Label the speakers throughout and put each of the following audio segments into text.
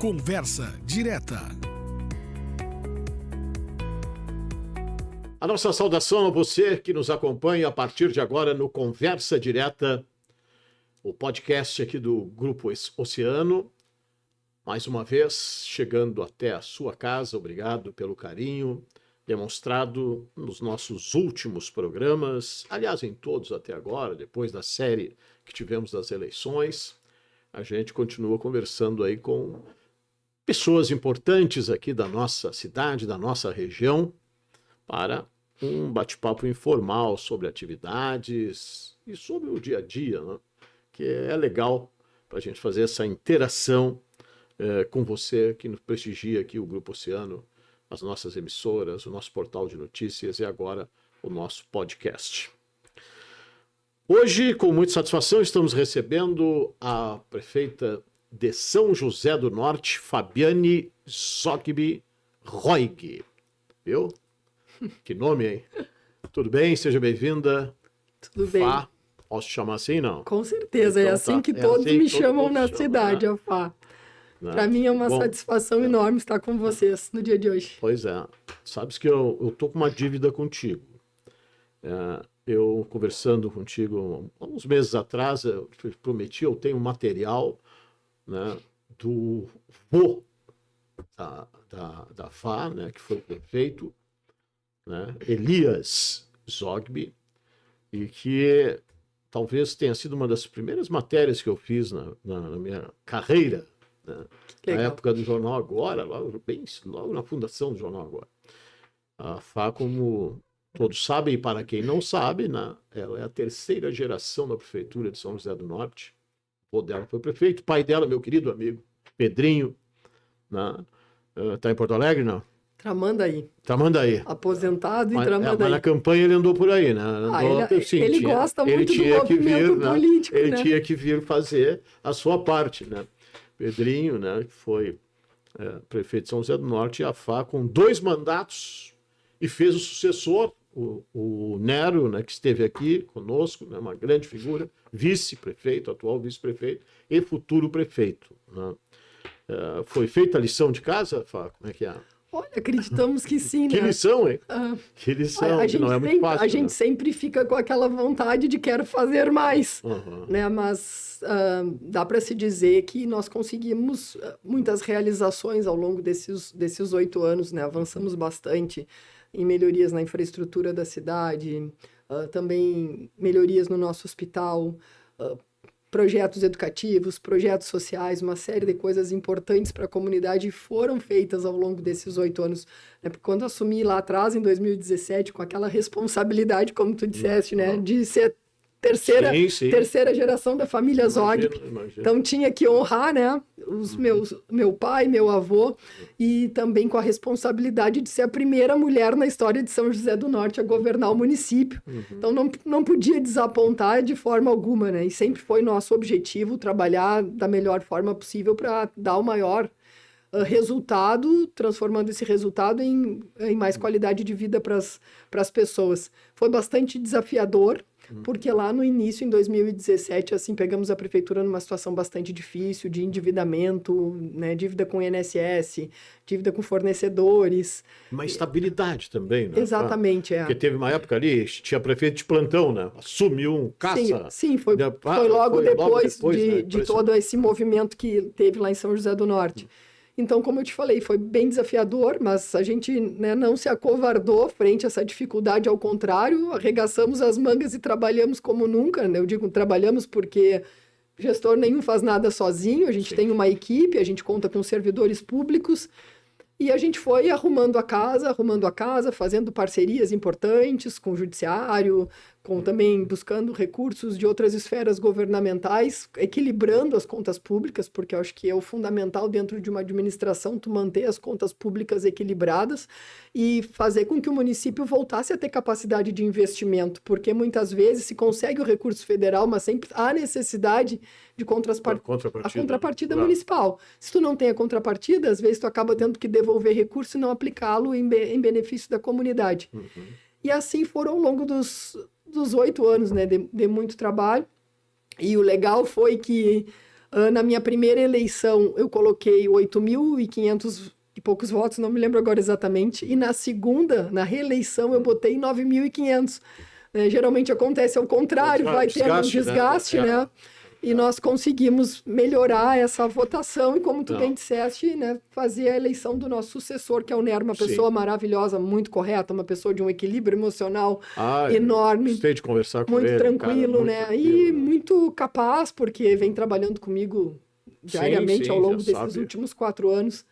Speaker 1: Conversa direta.
Speaker 2: A nossa saudação a você que nos acompanha a partir de agora no Conversa Direta, o podcast aqui do Grupo Oceano. Mais uma vez, chegando até a sua casa, obrigado pelo carinho demonstrado nos nossos últimos programas, aliás, em todos até agora, depois da série que tivemos das eleições. A gente continua conversando aí com pessoas importantes aqui da nossa cidade, da nossa região, para um bate-papo informal sobre atividades e sobre o dia a dia, né? Que é legal para a gente fazer essa interação com você que nos prestigia aqui o Grupo Oceano, as nossas emissoras, o nosso portal de notícias e agora o nosso podcast. Hoje, com muita satisfação, estamos recebendo a prefeita de São José do Norte, Fabiane Zogby Roig. Viu? Que nome, hein? Tudo bem? Seja bem-vinda.
Speaker 3: Tudo bem.
Speaker 2: Fá. Posso te chamar assim, não?
Speaker 3: Com certeza,
Speaker 2: Então,
Speaker 3: é assim
Speaker 2: tá.
Speaker 3: que todos
Speaker 2: assim
Speaker 3: me
Speaker 2: que
Speaker 3: chamam
Speaker 2: todos
Speaker 3: na
Speaker 2: chamam,
Speaker 3: cidade,
Speaker 2: né?
Speaker 3: a Fá.
Speaker 2: Né?
Speaker 3: Para mim é uma
Speaker 2: Bom,
Speaker 3: satisfação enorme estar com vocês no dia de hoje.
Speaker 2: Pois é. Sabes que eu tô com uma dívida contigo. Eu conversando contigo há uns meses atrás, eu te prometi, eu tenho material, né, do vô da Fá, né, que foi prefeito, né, Elias Zogby, e que talvez tenha sido uma das primeiras matérias que eu fiz na minha carreira, né, na época do Jornal Agora, logo na fundação do Jornal Agora. A Fá, como todos sabem, e para quem não sabe, né, ela é a terceira geração da prefeitura de São José do Norte. O vô dela foi prefeito, o pai dela, meu querido amigo, Pedrinho, né, tá em Porto Alegre, não?
Speaker 3: Tramandaí.
Speaker 2: Tramandaí.
Speaker 3: Aposentado em
Speaker 2: Mas
Speaker 3: Tramandaí.
Speaker 2: na campanha ele andou por aí, né?
Speaker 3: Ele gosta muito do movimento político,
Speaker 2: ele
Speaker 3: né?
Speaker 2: tinha que vir fazer a sua parte, né? Pedrinho, né, que foi prefeito de São José do Norte, e a Fá com 2 mandatos, e fez o sucessor, o Nero, né, que esteve aqui conosco, né, uma grande figura, vice-prefeito, atual vice-prefeito e futuro prefeito, né? Foi feita a lição de casa, Fá? Como é que é?
Speaker 3: Olha, acreditamos que sim,
Speaker 2: Que
Speaker 3: né?
Speaker 2: lição, hein? Que lição, que não é muito fácil.
Speaker 3: A gente
Speaker 2: né?
Speaker 3: sempre fica com aquela vontade de quero fazer mais,
Speaker 2: Uhum.
Speaker 3: né? Mas dá para se dizer que nós conseguimos muitas realizações ao longo desses 8 anos, né? Avançamos bastante em melhorias na infraestrutura da cidade, também melhorias no nosso hospital, projetos educativos, projetos sociais, uma série de coisas importantes para a comunidade foram feitas ao longo desses 8 anos. Né? Porque quando assumi lá atrás, em 2017, com aquela responsabilidade, como tu disseste, né? De ser terceira geração da família Zogby.
Speaker 2: Imagino.
Speaker 3: Então tinha que honrar, né, meu pai, meu avô, e também com a responsabilidade de ser a primeira mulher na história de São José do Norte a governar o município. Então não podia desapontar de forma alguma, né? E sempre foi nosso objetivo trabalhar da melhor forma possível para dar o maior resultado, transformando esse resultado em mais qualidade de vida para as pessoas. Foi bastante desafiador, porque lá no início, em 2017, assim, pegamos a prefeitura numa situação bastante difícil, de endividamento, né, dívida com o INSS, dívida com fornecedores.
Speaker 2: Uma estabilidade também, né?
Speaker 3: Exatamente,
Speaker 2: Porque teve uma época ali, tinha prefeito de plantão, né? Assumiu um caça.
Speaker 3: Sim, foi logo depois de todo esse movimento que teve lá em São José do Norte. Então, como eu te falei, foi bem desafiador, mas a gente, né, não se acovardou frente a essa dificuldade, ao contrário, arregaçamos as mangas e trabalhamos como nunca, né? Eu digo trabalhamos porque gestor nenhum faz nada sozinho, a gente tem uma equipe, a gente conta com servidores públicos, e a gente foi arrumando a casa, fazendo parcerias importantes com o judiciário, também buscando recursos de outras esferas governamentais, equilibrando as contas públicas, porque eu acho que é o fundamental dentro de uma administração tu manter as contas públicas equilibradas e fazer com que o município voltasse a ter capacidade de investimento, porque muitas vezes se consegue o recurso federal, mas sempre há necessidade de a contrapartida municipal. Se tu não tem a contrapartida, às vezes tu acaba tendo que devolver recurso e não aplicá-lo em benefício da comunidade. E assim foram ao longo dos 8 anos, né, de muito trabalho. E o legal foi que Na minha primeira eleição, eu coloquei 8.500 e poucos votos, não me lembro agora exatamente. E na segunda, na reeleição, eu botei 9.500. Geralmente acontece ao contrário, vai tendo um desgaste, né? E nós conseguimos melhorar essa votação e, como tu bem disseste, né, fazer a eleição do nosso sucessor, que é o Nero, uma pessoa maravilhosa, muito correta, uma pessoa de um equilíbrio emocional enorme.
Speaker 2: Gostei de conversar com
Speaker 3: ele.
Speaker 2: Muito
Speaker 3: tranquilo, né? Tranquilo, e muito capaz, porque vem trabalhando comigo diariamente ao longo desses últimos 4 anos.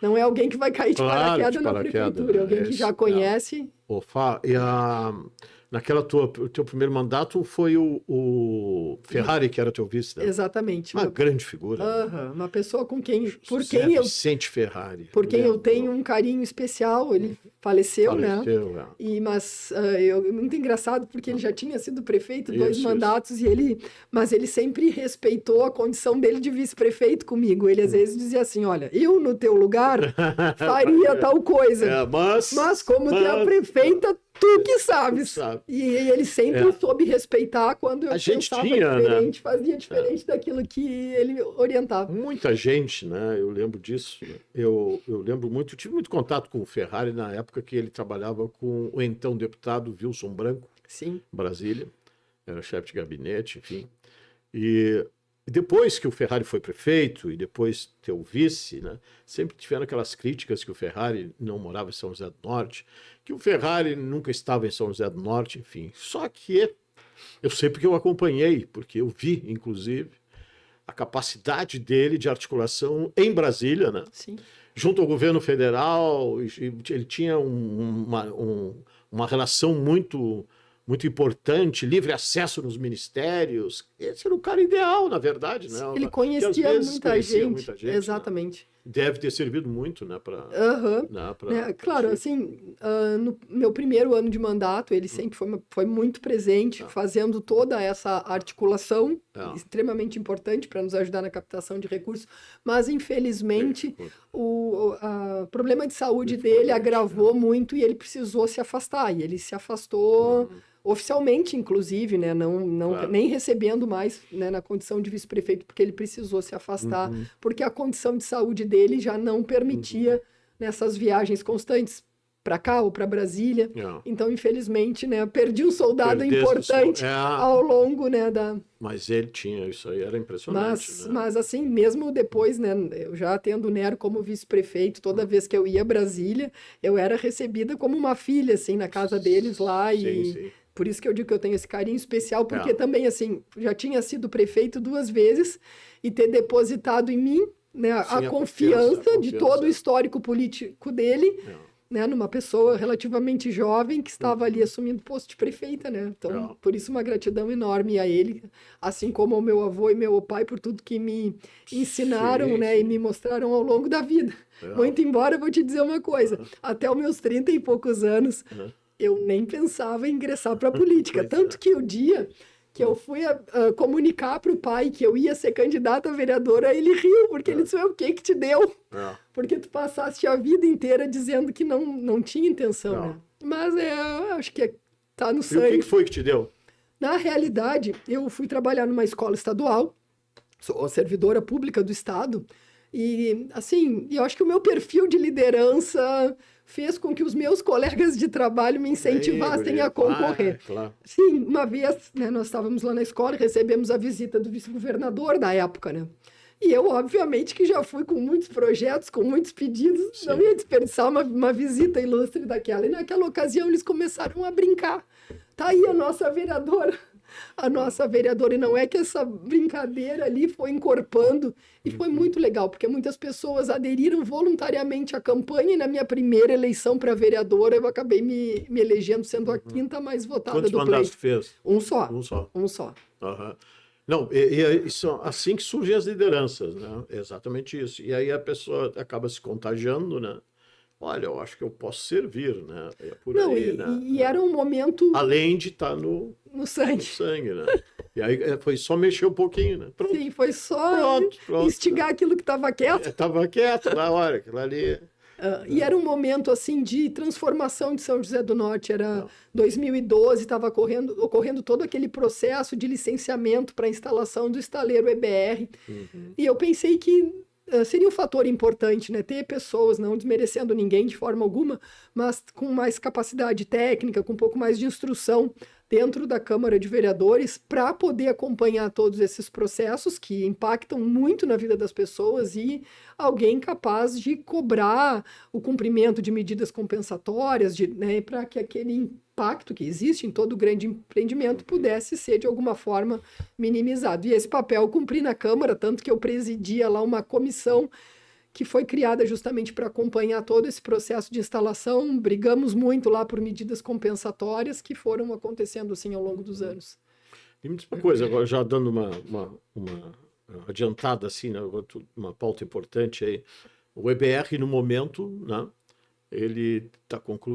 Speaker 3: Não é alguém que vai cair de paraquedas na prefeitura, é alguém que já conhece.
Speaker 2: Naquela teu primeiro mandato foi o Ferrari, que era teu vice, né?
Speaker 3: Exatamente.
Speaker 2: Uma grande figura.
Speaker 3: Né? Uma pessoa
Speaker 2: Vicente Ferrari.
Speaker 3: Por quem eu tenho um carinho especial. Ele faleceu, né? Mas é muito engraçado, porque ele já tinha sido prefeito 2 mandatos, mas ele sempre respeitou a condição dele de vice-prefeito comigo. Ele às vezes dizia assim, olha, eu no teu lugar faria tal coisa. Mas como tu é a prefeita, tu que sabes. E ele sempre soube respeitar quando eu pensava diferente, fazia diferente daquilo que ele orientava.
Speaker 2: Muita gente, né? Eu lembro disso. Eu lembro muito, tive muito contato com o Ferrari na época que ele trabalhava com o então deputado Wilson Branco, em Brasília. Era chefe de gabinete, enfim. E depois que o Ferrari foi prefeito e depois teu vice, né, sempre tiveram aquelas críticas que o Ferrari não morava em São José do Norte, que o Ferrari nunca estava em São José do Norte, enfim. Só que eu sei porque eu acompanhei, porque eu vi, inclusive, a capacidade dele de articulação em Brasília, né? Junto ao governo federal. Ele tinha uma relação muito importante, livre acesso nos ministérios. Esse era o cara ideal, na verdade, né?
Speaker 3: Ele conhecia muita gente. Exatamente.
Speaker 2: Né? Deve ter servido muito, né?
Speaker 3: Claro, assim, no meu primeiro ano de mandato, ele sempre foi muito presente, fazendo toda essa articulação, extremamente importante para nos ajudar na captação de recursos, mas, infelizmente, o problema de saúde dele agravou muito e ele precisou se afastar, e ele se afastou... oficialmente, inclusive, né, nem recebendo mais, né, na condição de vice-prefeito, porque ele precisou se afastar, porque a condição de saúde dele já não permitia nessas viagens constantes para cá ou para Brasília. Então, infelizmente, né, perdi um soldado importante ao longo, né, da...
Speaker 2: Mas ele tinha, isso aí era impressionante.
Speaker 3: Mas assim, mesmo depois, né, eu já tendo o Nero como vice-prefeito, toda vez que eu ia a Brasília, eu era recebida como uma filha, assim, na casa deles lá. Por isso que eu digo que eu tenho esse carinho especial, porque também, assim, já tinha sido prefeito 2 vezes e ter depositado em mim, né, a confiança de todo o histórico político dele, né, numa pessoa relativamente jovem que estava ali assumindo o posto de prefeita, né? Então, por isso uma gratidão enorme a ele, assim como ao meu avô e meu pai, por tudo que me ensinaram, né, e me mostraram ao longo da vida. Muito embora, eu vou te dizer uma coisa, até os meus 30 e poucos anos, eu nem pensava em ingressar para a política. Tanto que o dia que eu fui comunicar para o pai que eu ia ser candidata a vereadora, ele riu, porque ele disse, o que te deu? Porque tu passaste a vida inteira dizendo que não tinha intenção, né? Mas eu acho que tá no sangue.
Speaker 2: E o que foi que te deu?
Speaker 3: Na realidade, eu fui trabalhar numa escola estadual, sou servidora pública do estado, e assim, eu acho que o meu perfil de liderança fez com que os meus colegas de trabalho me incentivassem a concorrer. Sim, uma vez, né, nós estávamos lá na escola e recebemos a visita do vice-governador da época, né? E eu, obviamente, que já fui com muitos projetos, com muitos pedidos, não ia desperdiçar uma visita ilustre daquela. E naquela ocasião eles começaram a brincar. Tá aí a nossa vereadora. E não é que essa brincadeira ali foi encorpando e foi muito legal, porque muitas pessoas aderiram voluntariamente à campanha e na minha primeira eleição para vereadora eu acabei me elegendo sendo a 5ª mais votada do pleito.
Speaker 2: Quantos mandatos fez?
Speaker 3: Um só.
Speaker 2: Um só. Não, isso, assim que surgem as lideranças, né? É exatamente isso. E aí a pessoa acaba se contagiando, né? Olha, eu acho que eu posso servir, né? É por aí, né?
Speaker 3: E era um momento...
Speaker 2: Além de estar no sangue, né? E aí foi só mexer um pouquinho, né? Pronto.
Speaker 3: Sim, foi só
Speaker 2: Pronto,
Speaker 3: instigar aquilo que estava quieto.
Speaker 2: Estava quieto, na hora, aquilo ali...
Speaker 3: E era um momento assim de transformação de São José do Norte. Era 2012, estava ocorrendo todo aquele processo de licenciamento para a instalação do estaleiro EBR. E eu pensei que seria um fator importante, né? Ter pessoas, não desmerecendo ninguém de forma alguma, mas com mais capacidade técnica, com um pouco mais de instrução dentro da Câmara de Vereadores para poder acompanhar todos esses processos que impactam muito na vida das pessoas e alguém capaz de cobrar o cumprimento de medidas compensatórias, né, para que aquele impacto que existe em todo grande empreendimento pudesse ser de alguma forma minimizado. E esse papel eu cumpri na Câmara, tanto que eu presidia lá uma comissão que foi criada justamente para acompanhar todo esse processo de instalação. Brigamos muito lá por medidas compensatórias que foram acontecendo assim ao longo dos anos.
Speaker 2: E me diz uma coisa, agora já dando uma adiantada, assim, né, uma pauta importante aí. O EBR, no momento, né, ele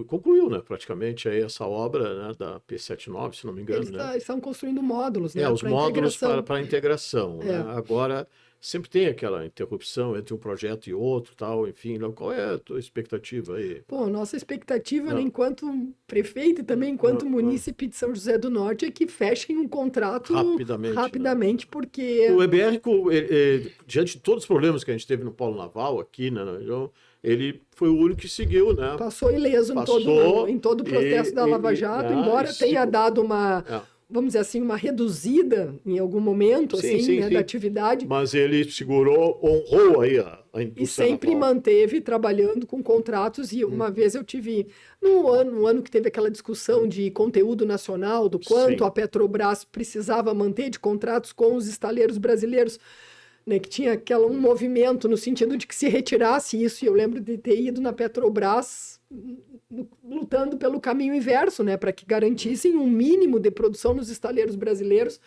Speaker 2: concluiu, né, praticamente aí essa obra, né, da P79, se não me engano. Eles
Speaker 3: estão construindo módulos, né?
Speaker 2: Os módulos para a integração. Né? Agora, sempre tem aquela interrupção entre um projeto e outro, tal, enfim. Qual é a tua expectativa aí?
Speaker 3: Nossa expectativa, né, enquanto prefeito e também enquanto munícipe de São José do Norte, é que fechem um contrato rapidamente, né? Porque...
Speaker 2: O EBR, diante de todos os problemas que a gente teve no Polo Naval aqui, né, ele foi o único que seguiu, né?
Speaker 3: Passou ileso em todo o processo da Lava Jato, embora tenha dado uma... vamos dizer assim, uma reduzida em algum momento da atividade.
Speaker 2: Mas ele segurou, honrou aí a indústria.
Speaker 3: E sempre manteve trabalhando com contratos. E uma vez eu tive, no ano que teve aquela discussão de conteúdo nacional, do quanto a Petrobras precisava manter de contratos com os estaleiros brasileiros, né, que tinha um movimento no sentido de que se retirasse isso. E eu lembro de ter ido na Petrobras lutando pelo caminho inverso, né, para que garantissem um mínimo de produção nos estaleiros brasileiros.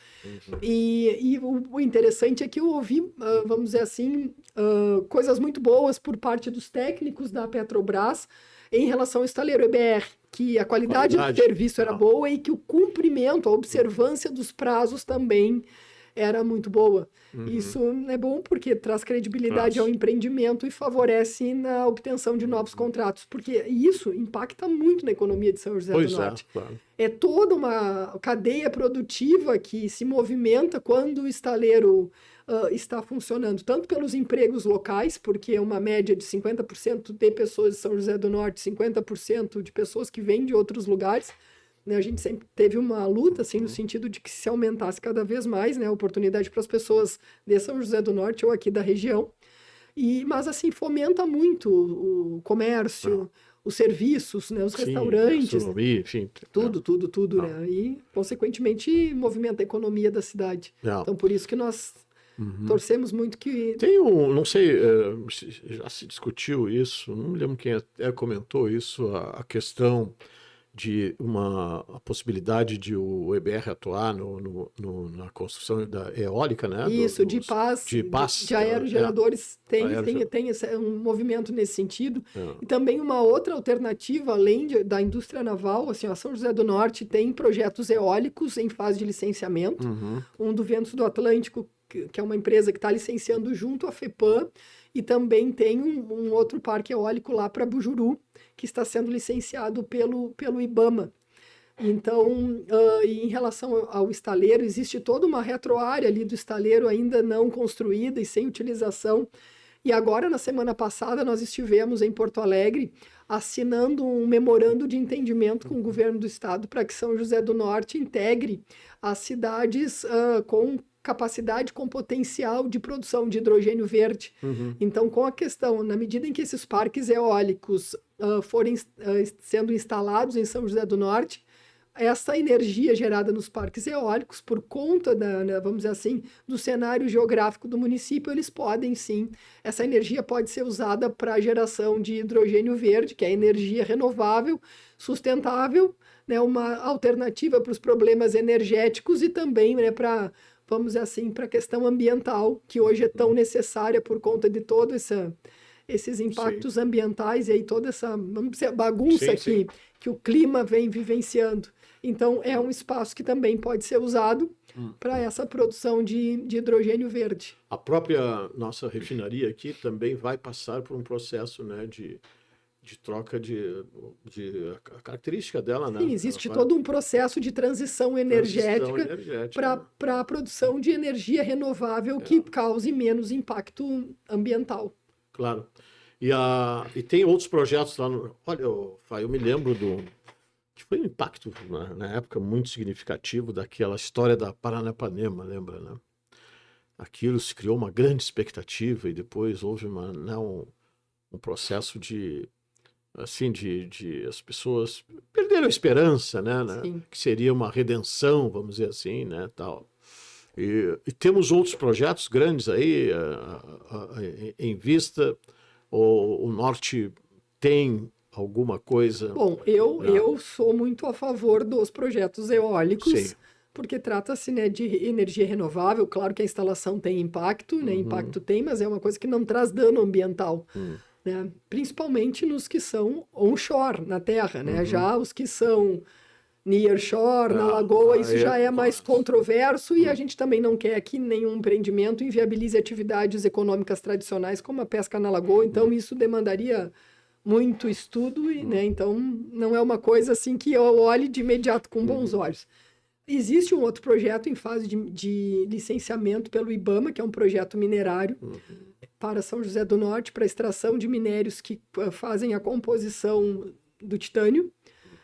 Speaker 3: E o interessante é que eu ouvi, vamos dizer assim, coisas muito boas por parte dos técnicos da Petrobras em relação ao estaleiro EBR, que a qualidade do serviço era boa e que o cumprimento, a observância dos prazos também era muito boa. Isso é bom porque traz credibilidade ao empreendimento e favorece na obtenção de novos contratos, porque isso impacta muito na economia de São José do Norte.
Speaker 2: Claro.
Speaker 3: É toda uma cadeia produtiva que se movimenta quando o estaleiro está funcionando, tanto pelos empregos locais, porque é uma média de 50% de pessoas de São José do Norte, 50% de pessoas que vêm de outros lugares. A gente sempre teve uma luta, assim, no sentido de que se aumentasse cada vez mais, né, a oportunidade para as pessoas de São José do Norte ou aqui da região. Mas, assim, fomenta muito o comércio, os serviços, né, os restaurantes.
Speaker 2: Gastronomia, enfim.
Speaker 3: Tudo, né? E, consequentemente, movimenta a economia da cidade. Então, por isso que nós torcemos muito que...
Speaker 2: Tem não sei, já se discutiu isso, não me lembro quem comentou isso, a questão de a possibilidade de o EBR atuar na construção da eólica, né?
Speaker 3: Isso, de aerogeradores, tem um movimento nesse sentido. E também uma outra alternativa, além da indústria naval, assim, a São José do Norte tem projetos eólicos em fase de licenciamento, um do Ventos do Atlântico, que é uma empresa que está licenciando junto à FEPAM, e também tem um outro parque eólico lá para Bujuru, que está sendo licenciado pelo IBAMA. Então, em relação ao estaleiro, existe toda uma retroárea ali do estaleiro ainda não construída e sem utilização. E agora, na semana passada, nós estivemos em Porto Alegre assinando um memorando de entendimento com o governo do estado para que São José do Norte integre as cidades com capacidade, com potencial de produção de hidrogênio verde. Então, com a questão, na medida em que esses parques eólicos forem sendo instalados em São José do Norte, essa energia gerada nos parques eólicos, por conta vamos dizer assim, do cenário geográfico do município, eles podem sim, essa energia pode ser usada para a geração de hidrogênio verde, que é energia renovável, sustentável, né, uma alternativa para os problemas energéticos e também, né, para, vamos dizer assim, para a questão ambiental, que hoje é tão necessária por conta de todo esses impactos ambientais e aí toda essa, vamos dizer, bagunça que o clima vem vivenciando. Então, é um espaço que também pode ser usado para essa produção de hidrogênio verde.
Speaker 2: A própria nossa refinaria aqui também vai passar por um processo, né, de de troca de a característica dela, né?
Speaker 3: Sim, existe todo um processo de transição energética para a produção de energia renovável que cause menos impacto ambiental.
Speaker 2: Claro. E tem outros projetos lá no... Olha, eu me lembro que foi um impacto na época muito significativo daquela história da Paranapanema, lembra, né? Aquilo se criou uma grande expectativa e depois houve um processo de as pessoas perderam a esperança, né? Que seria uma redenção, vamos dizer assim, né? Tal. E temos outros projetos grandes aí em vista. O Norte tem alguma coisa?
Speaker 3: Bom, eu sou muito a favor dos projetos eólicos. Sim. Porque trata-se, né, de energia renovável. Claro que a instalação tem impacto, né? Impacto tem, mas é uma coisa que não traz dano ambiental. Né? Principalmente nos que são onshore, na terra, né? Já os que são nearshore, na lagoa, isso já é mais controverso e a gente também não quer que nenhum empreendimento inviabilize atividades econômicas tradicionais como a pesca na lagoa, então isso demandaria muito estudo, né? Então não é uma coisa assim que eu olhe de imediato com bons olhos. Existe um outro projeto em fase de licenciamento pelo IBAMA, que é um projeto minerário para São José do Norte, para extração de minérios que fazem a composição do titânio.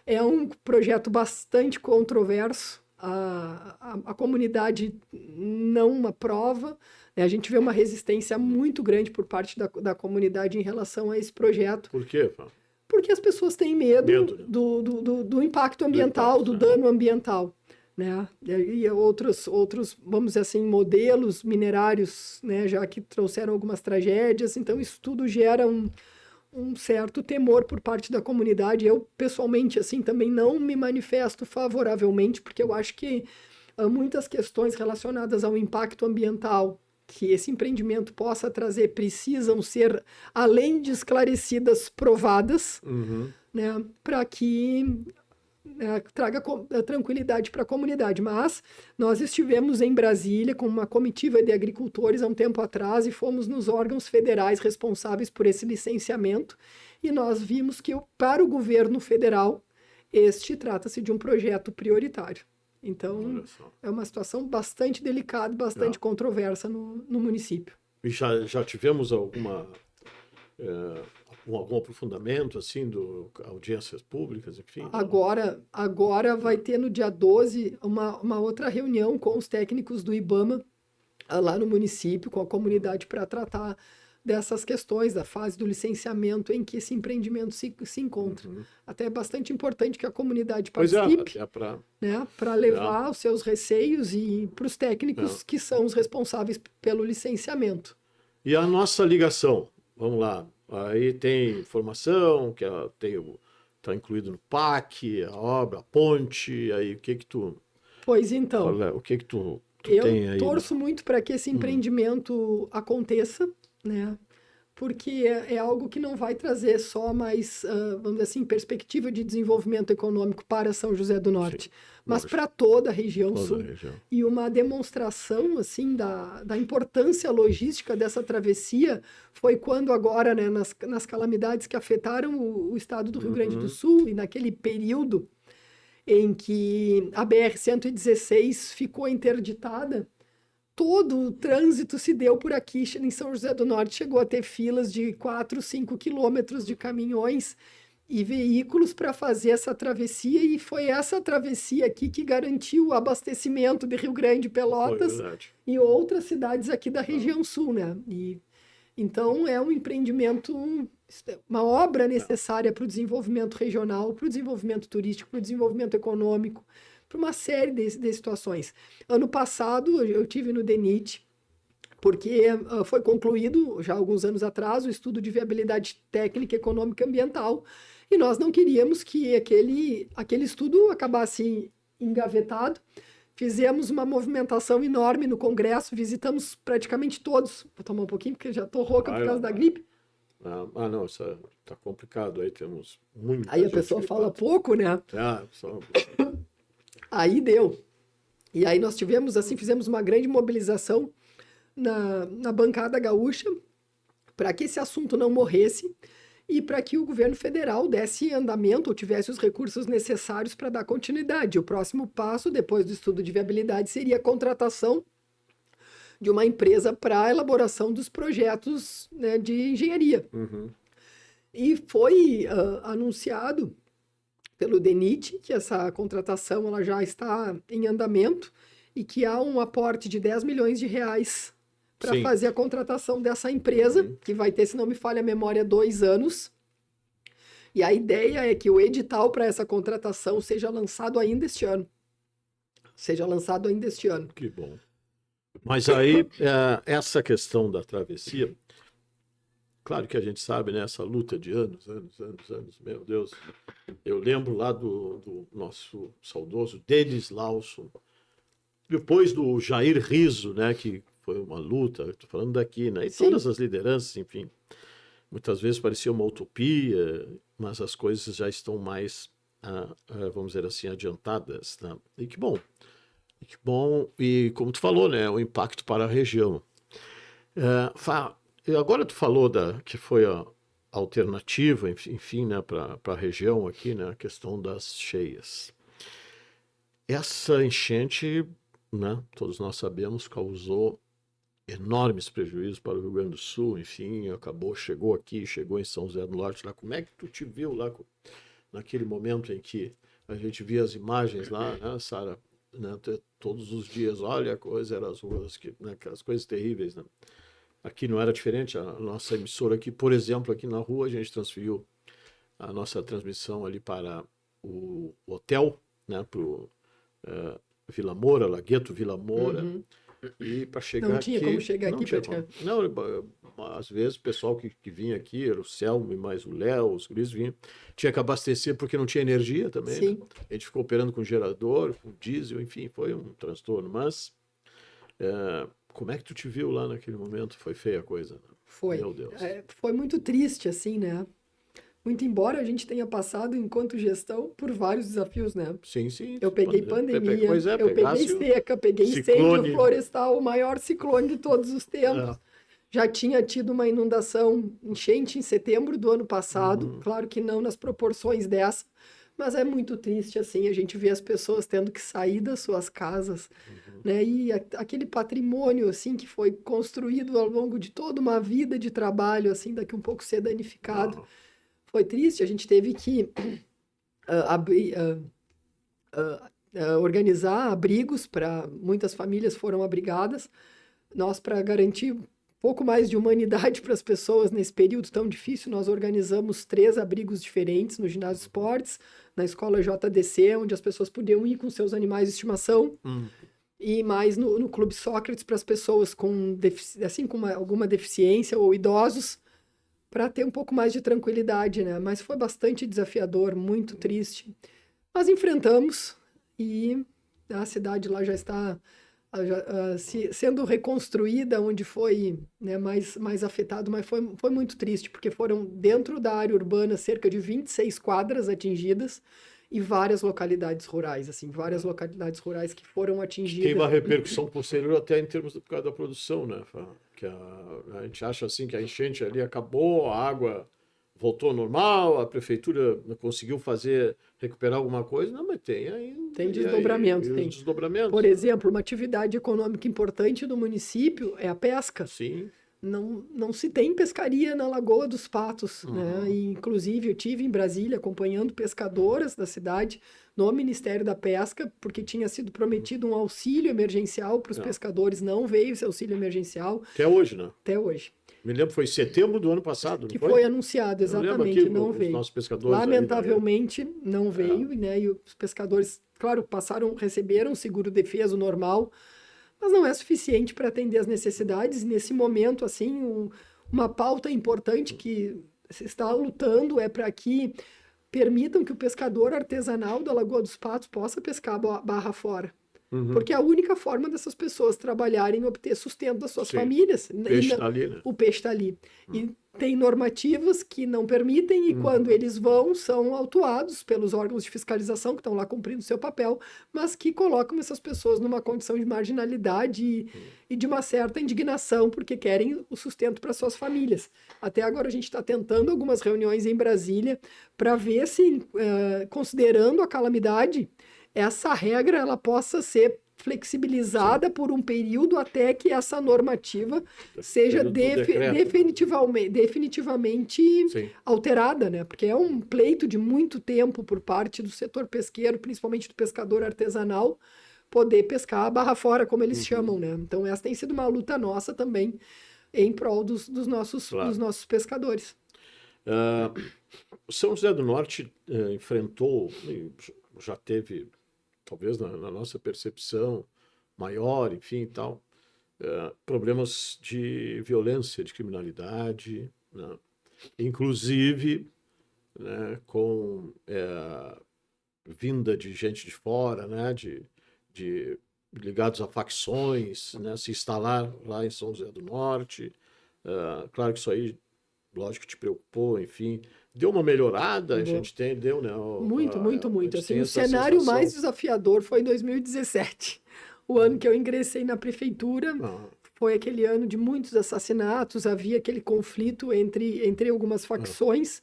Speaker 3: É um projeto bastante controverso, a comunidade não aprova, né? A gente vê uma resistência muito grande por parte da comunidade em relação a esse projeto.
Speaker 2: Por quê, Fábio?
Speaker 3: Porque as pessoas têm medo do impacto ambiental, do dano ambiental. Né? E outros, vamos dizer assim, modelos minerários, né, já que trouxeram algumas tragédias, então isso tudo gera um certo temor por parte da comunidade. Eu, pessoalmente, assim, também não me manifesto favoravelmente, porque eu acho que muitas questões relacionadas ao impacto ambiental que esse empreendimento possa trazer precisam ser, além de esclarecidas, provadas, né, para que traga tranquilidade para a comunidade. Mas nós estivemos em Brasília com uma comitiva de agricultores há um tempo atrás e fomos nos órgãos federais responsáveis por esse licenciamento e nós vimos que para o governo federal trata-se de um projeto prioritário. Então é uma situação bastante delicada, bastante controversa no município.
Speaker 2: E já tivemos algum aprofundamento, assim, audiências públicas, enfim?
Speaker 3: Agora vai ter no dia 12 uma outra reunião com os técnicos do IBAMA, lá no município, com a comunidade, para tratar dessas questões, da fase do licenciamento em que esse empreendimento se encontra. Até é bastante importante que a comunidade participe, né, para levar os seus receios e para os técnicos que são os responsáveis pelo licenciamento.
Speaker 2: E a nossa ligação? Vamos lá. Aí tem informação, que está incluído no PAC, a obra, a ponte, aí o que tu...
Speaker 3: Pois então,
Speaker 2: o que tu tem aí?
Speaker 3: Eu torço muito para que esse empreendimento aconteça, né? Porque é algo que não vai trazer só mais, vamos dizer assim, perspectiva de desenvolvimento econômico para São José do Norte, mas para toda a região sul. E uma demonstração, assim, da importância logística dessa travessia foi quando agora, né, nas calamidades que afetaram o estado do Rio Grande do Sul, e naquele período em que a BR-116 ficou interditada, todo o trânsito se deu por aqui em São José do Norte, chegou a ter filas de 4, 5 quilômetros de caminhões e veículos para fazer essa travessia, e foi essa travessia aqui que garantiu o abastecimento de Rio Grande, Pelotas e outras cidades aqui da região sul, né? Então é um empreendimento, uma obra necessária para o desenvolvimento regional, para o desenvolvimento turístico, para o desenvolvimento econômico, para uma série de situações. Ano passado, eu tive no DENIT, porque foi concluído, já há alguns anos atrás, o estudo de viabilidade técnica, econômica e ambiental, e nós não queríamos que aquele estudo acabasse engavetado. Fizemos uma movimentação enorme no Congresso, visitamos praticamente todos. Vou tomar um pouquinho, porque já estou rouca por causa da gripe.
Speaker 2: Não, isso está complicado, aí temos muita
Speaker 3: Aí a pessoa fala pouco, né?
Speaker 2: Só...
Speaker 3: Aí deu. E aí nós fizemos uma grande mobilização na bancada gaúcha para que esse assunto não morresse. e para que o governo federal desse andamento ou tivesse os recursos necessários para dar continuidade. O próximo passo, depois do estudo de viabilidade, seria a contratação de uma empresa para a elaboração dos projetos, né, de engenharia. E foi anunciado pelo DENIT que essa contratação ela já está em andamento e que há um aporte de 10 milhões de reais para fazer a contratação dessa empresa, que vai ter, se não me falha a memória, 2 anos. E a ideia é que o edital para essa contratação seja lançado ainda este ano.
Speaker 2: Que bom. Mas aí, essa questão da travessia, claro que a gente sabe, né, essa luta de anos, meu Deus. Eu lembro lá do nosso saudoso Denis Lawson, depois do Jair Rizzo, né, que foi uma luta, estou falando daqui, né, e todas as lideranças, enfim, muitas vezes parecia uma utopia, mas as coisas já estão mais, vamos dizer assim, adiantadas, né? E que bom, e como tu falou, né, o impacto para a região. Agora tu falou que foi a alternativa, enfim, né, para a região aqui, né, a questão das cheias. Essa enchente, né, todos nós sabemos, causou enormes prejuízos para o Rio Grande do Sul, enfim, chegou em São José do Norte lá. Como é que tu te viu lá naquele momento em que a gente via as imagens lá, né, Sara, né, todos os dias, olha a coisa, eram as ruas, né, aquelas coisas terríveis, né? Aqui não era diferente, a nossa emissora aqui, por exemplo, aqui na rua, a gente transferiu a nossa transmissão ali para o hotel, né, para o Vila Moura, Lagueto Vila Moura, e para chegar aqui...
Speaker 3: Não tinha como chegar aqui para cá.
Speaker 2: Não, às vezes o pessoal que vinha aqui, era o Selmo e mais o Léo, os guris vinham, tinha que abastecer porque não tinha energia também. Né? A gente ficou operando com gerador, com diesel, enfim, foi um transtorno, mas... como é que tu te viu lá naquele momento? Foi feia a coisa, né?
Speaker 3: Foi.
Speaker 2: Meu Deus.
Speaker 3: Foi muito triste, assim, né? Muito embora a gente tenha passado, enquanto gestão, por vários desafios, né?
Speaker 2: Sim.
Speaker 3: Eu peguei pandemia, eu peguei seca, peguei incêndio florestal, o maior ciclone de todos os tempos. Já tinha tido uma inundação, enchente em setembro do ano passado. Claro que não nas proporções dessa, mas é muito triste, assim, a gente vê as pessoas tendo que sair das suas casas, né? E aquele patrimônio, assim, que foi construído ao longo de toda uma vida de trabalho, assim, daqui um pouco ser danificado. Foi triste, a gente teve que organizar abrigos para... Muitas famílias foram abrigadas. Nós, para garantir um pouco mais de humanidade para as pessoas nesse período tão difícil, nós organizamos 3 abrigos diferentes no Ginásio Esportes, na Escola JDC, onde as pessoas podiam ir com seus animais de estimação, e mais no Clube Sócrates para as pessoas com alguma deficiência ou idosos, para ter um pouco mais de tranquilidade, né? Mas foi bastante desafiador, muito triste. Mas enfrentamos e a cidade lá já está sendo reconstruída, onde foi, né, mais afetado, mas foi muito triste, porque foram dentro da área urbana cerca de 26 quadras atingidas e várias localidades rurais, assim, várias localidades rurais que foram atingidas.
Speaker 2: Tem uma repercussão posterior até em termos por causa da produção, né? Que a gente acha assim que a enchente ali acabou, a água voltou ao normal, a prefeitura conseguiu recuperar alguma coisa, não, mas tem ainda.
Speaker 3: Tem desdobramento,
Speaker 2: tem. Desdobramentos.
Speaker 3: Por exemplo, uma atividade econômica importante do município é a pesca.
Speaker 2: Sim.
Speaker 3: Não se tem pescaria na Lagoa dos Patos, né? E, inclusive, eu tive em Brasília acompanhando pescadoras da cidade no Ministério da Pesca, porque tinha sido prometido um auxílio emergencial para os pescadores, não veio esse auxílio emergencial.
Speaker 2: Até hoje, né?
Speaker 3: Até hoje.
Speaker 2: Me lembro, foi em setembro do ano passado,
Speaker 3: que foi anunciado, exatamente, aqui, não veio.
Speaker 2: Nossos pescadores
Speaker 3: lamentavelmente, não veio, né? E os pescadores, claro, receberam seguro-defeso normal, mas não é suficiente para atender as necessidades. E nesse momento, assim, uma pauta importante que se está lutando é para que permitam que o pescador artesanal da Lagoa dos Patos possa pescar barra fora. Porque é a única forma dessas pessoas trabalharem e obter sustento das suas famílias.
Speaker 2: O peixe está ali, né?
Speaker 3: O peixe está ali. E tem normativas que não permitem, e quando eles vão, são autuados pelos órgãos de fiscalização que estão lá cumprindo o seu papel, mas que colocam essas pessoas numa condição de marginalidade e de uma certa indignação, porque querem o sustento para suas famílias. Até agora a gente está tentando algumas reuniões em Brasília para ver se, considerando a calamidade, essa regra ela possa ser flexibilizada por um período até que essa normativa seja definitivamente alterada, né? Porque é um pleito de muito tempo por parte do setor pesqueiro, principalmente do pescador artesanal, poder pescar a barra fora, como eles chamam, né? Então essa tem sido uma luta nossa também em prol dos nossos pescadores.
Speaker 2: O São José do Norte enfrentou, já teve, talvez na nossa percepção maior, enfim, e tal, problemas de violência, de criminalidade, né? Inclusive, né, com vinda de gente de fora, né, ligados a facções, né, se instalar lá em São José do Norte. Claro que isso aí, lógico que te preocupou, enfim. Deu uma melhorada, a gente deu, né?
Speaker 3: Muito. Assim, o cenário mais desafiador foi em 2017. O ano que eu ingressei na prefeitura foi aquele ano de muitos assassinatos, havia aquele conflito entre algumas facções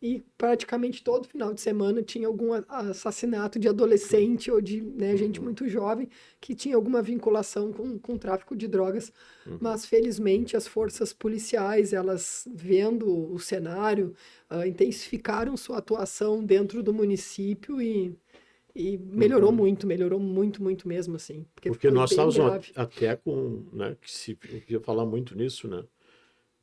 Speaker 3: e praticamente todo final de semana tinha algum assassinato de adolescente ou de gente muito jovem que tinha alguma vinculação com tráfico de drogas. Mas, felizmente, as forças policiais, elas vendo o cenário, intensificaram sua atuação dentro do município e melhorou muito mesmo, assim.
Speaker 2: Porque nós estávamos até com, né, que se ia falar muito nisso, né,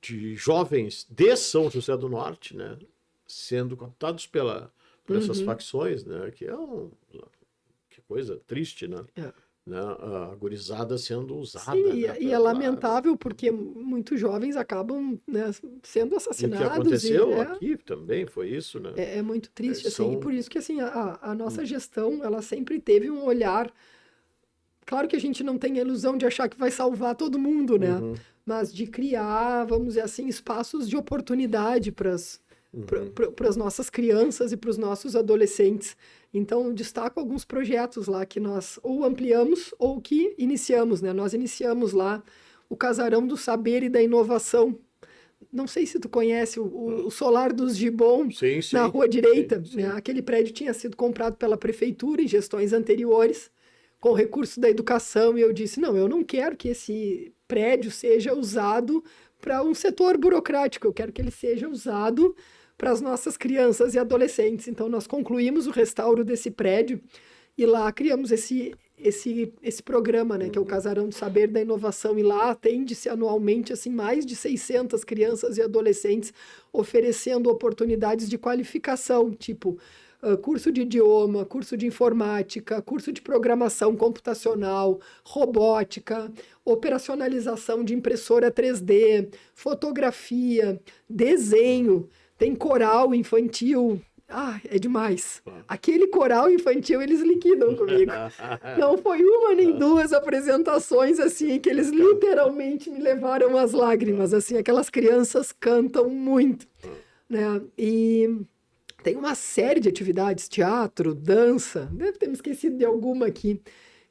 Speaker 2: de jovens de São José do Norte, né, sendo captados por essas facções, né, que que coisa triste, né? Né, a gurizada sendo usada.
Speaker 3: Sim, né, e é lamentável porque muitos jovens acabam, né, sendo assassinados.
Speaker 2: E o que aconteceu aqui também foi isso, né?
Speaker 3: É muito triste, assim, e por isso que assim, a nossa gestão, ela sempre teve um olhar. Claro que a gente não tem a ilusão de achar que vai salvar todo mundo, né? Mas de criar, vamos dizer assim, espaços de oportunidade para as nossas crianças e para os nossos adolescentes. Então, destaco alguns projetos lá que nós ou ampliamos ou que iniciamos, né? Nós iniciamos lá o Casarão do Saber e da Inovação. Não sei se tu conhece o Solar dos Gibbon, na Rua Direita. Sim. Né? Aquele prédio tinha sido comprado pela prefeitura em gestões anteriores, com recurso da educação, e eu disse, não, eu não quero que esse prédio seja usado para um setor burocrático, eu quero que ele seja usado para as nossas crianças e adolescentes. Então, nós concluímos o restauro desse prédio e lá criamos esse programa, né, que é o Casarão do Saber da Inovação, e lá atende-se anualmente assim, mais de 600 crianças e adolescentes, oferecendo oportunidades de qualificação, tipo curso de idioma, curso de informática, curso de programação computacional, robótica, operacionalização de impressora 3D, fotografia, desenho. Tem coral infantil. É demais. Aquele coral infantil eles liquidam comigo. Não foi uma nem duas apresentações assim que eles literalmente me levaram às lágrimas. Assim, aquelas crianças cantam muito, né? E tem uma série de atividades, teatro, dança, deve ter me esquecido de alguma aqui,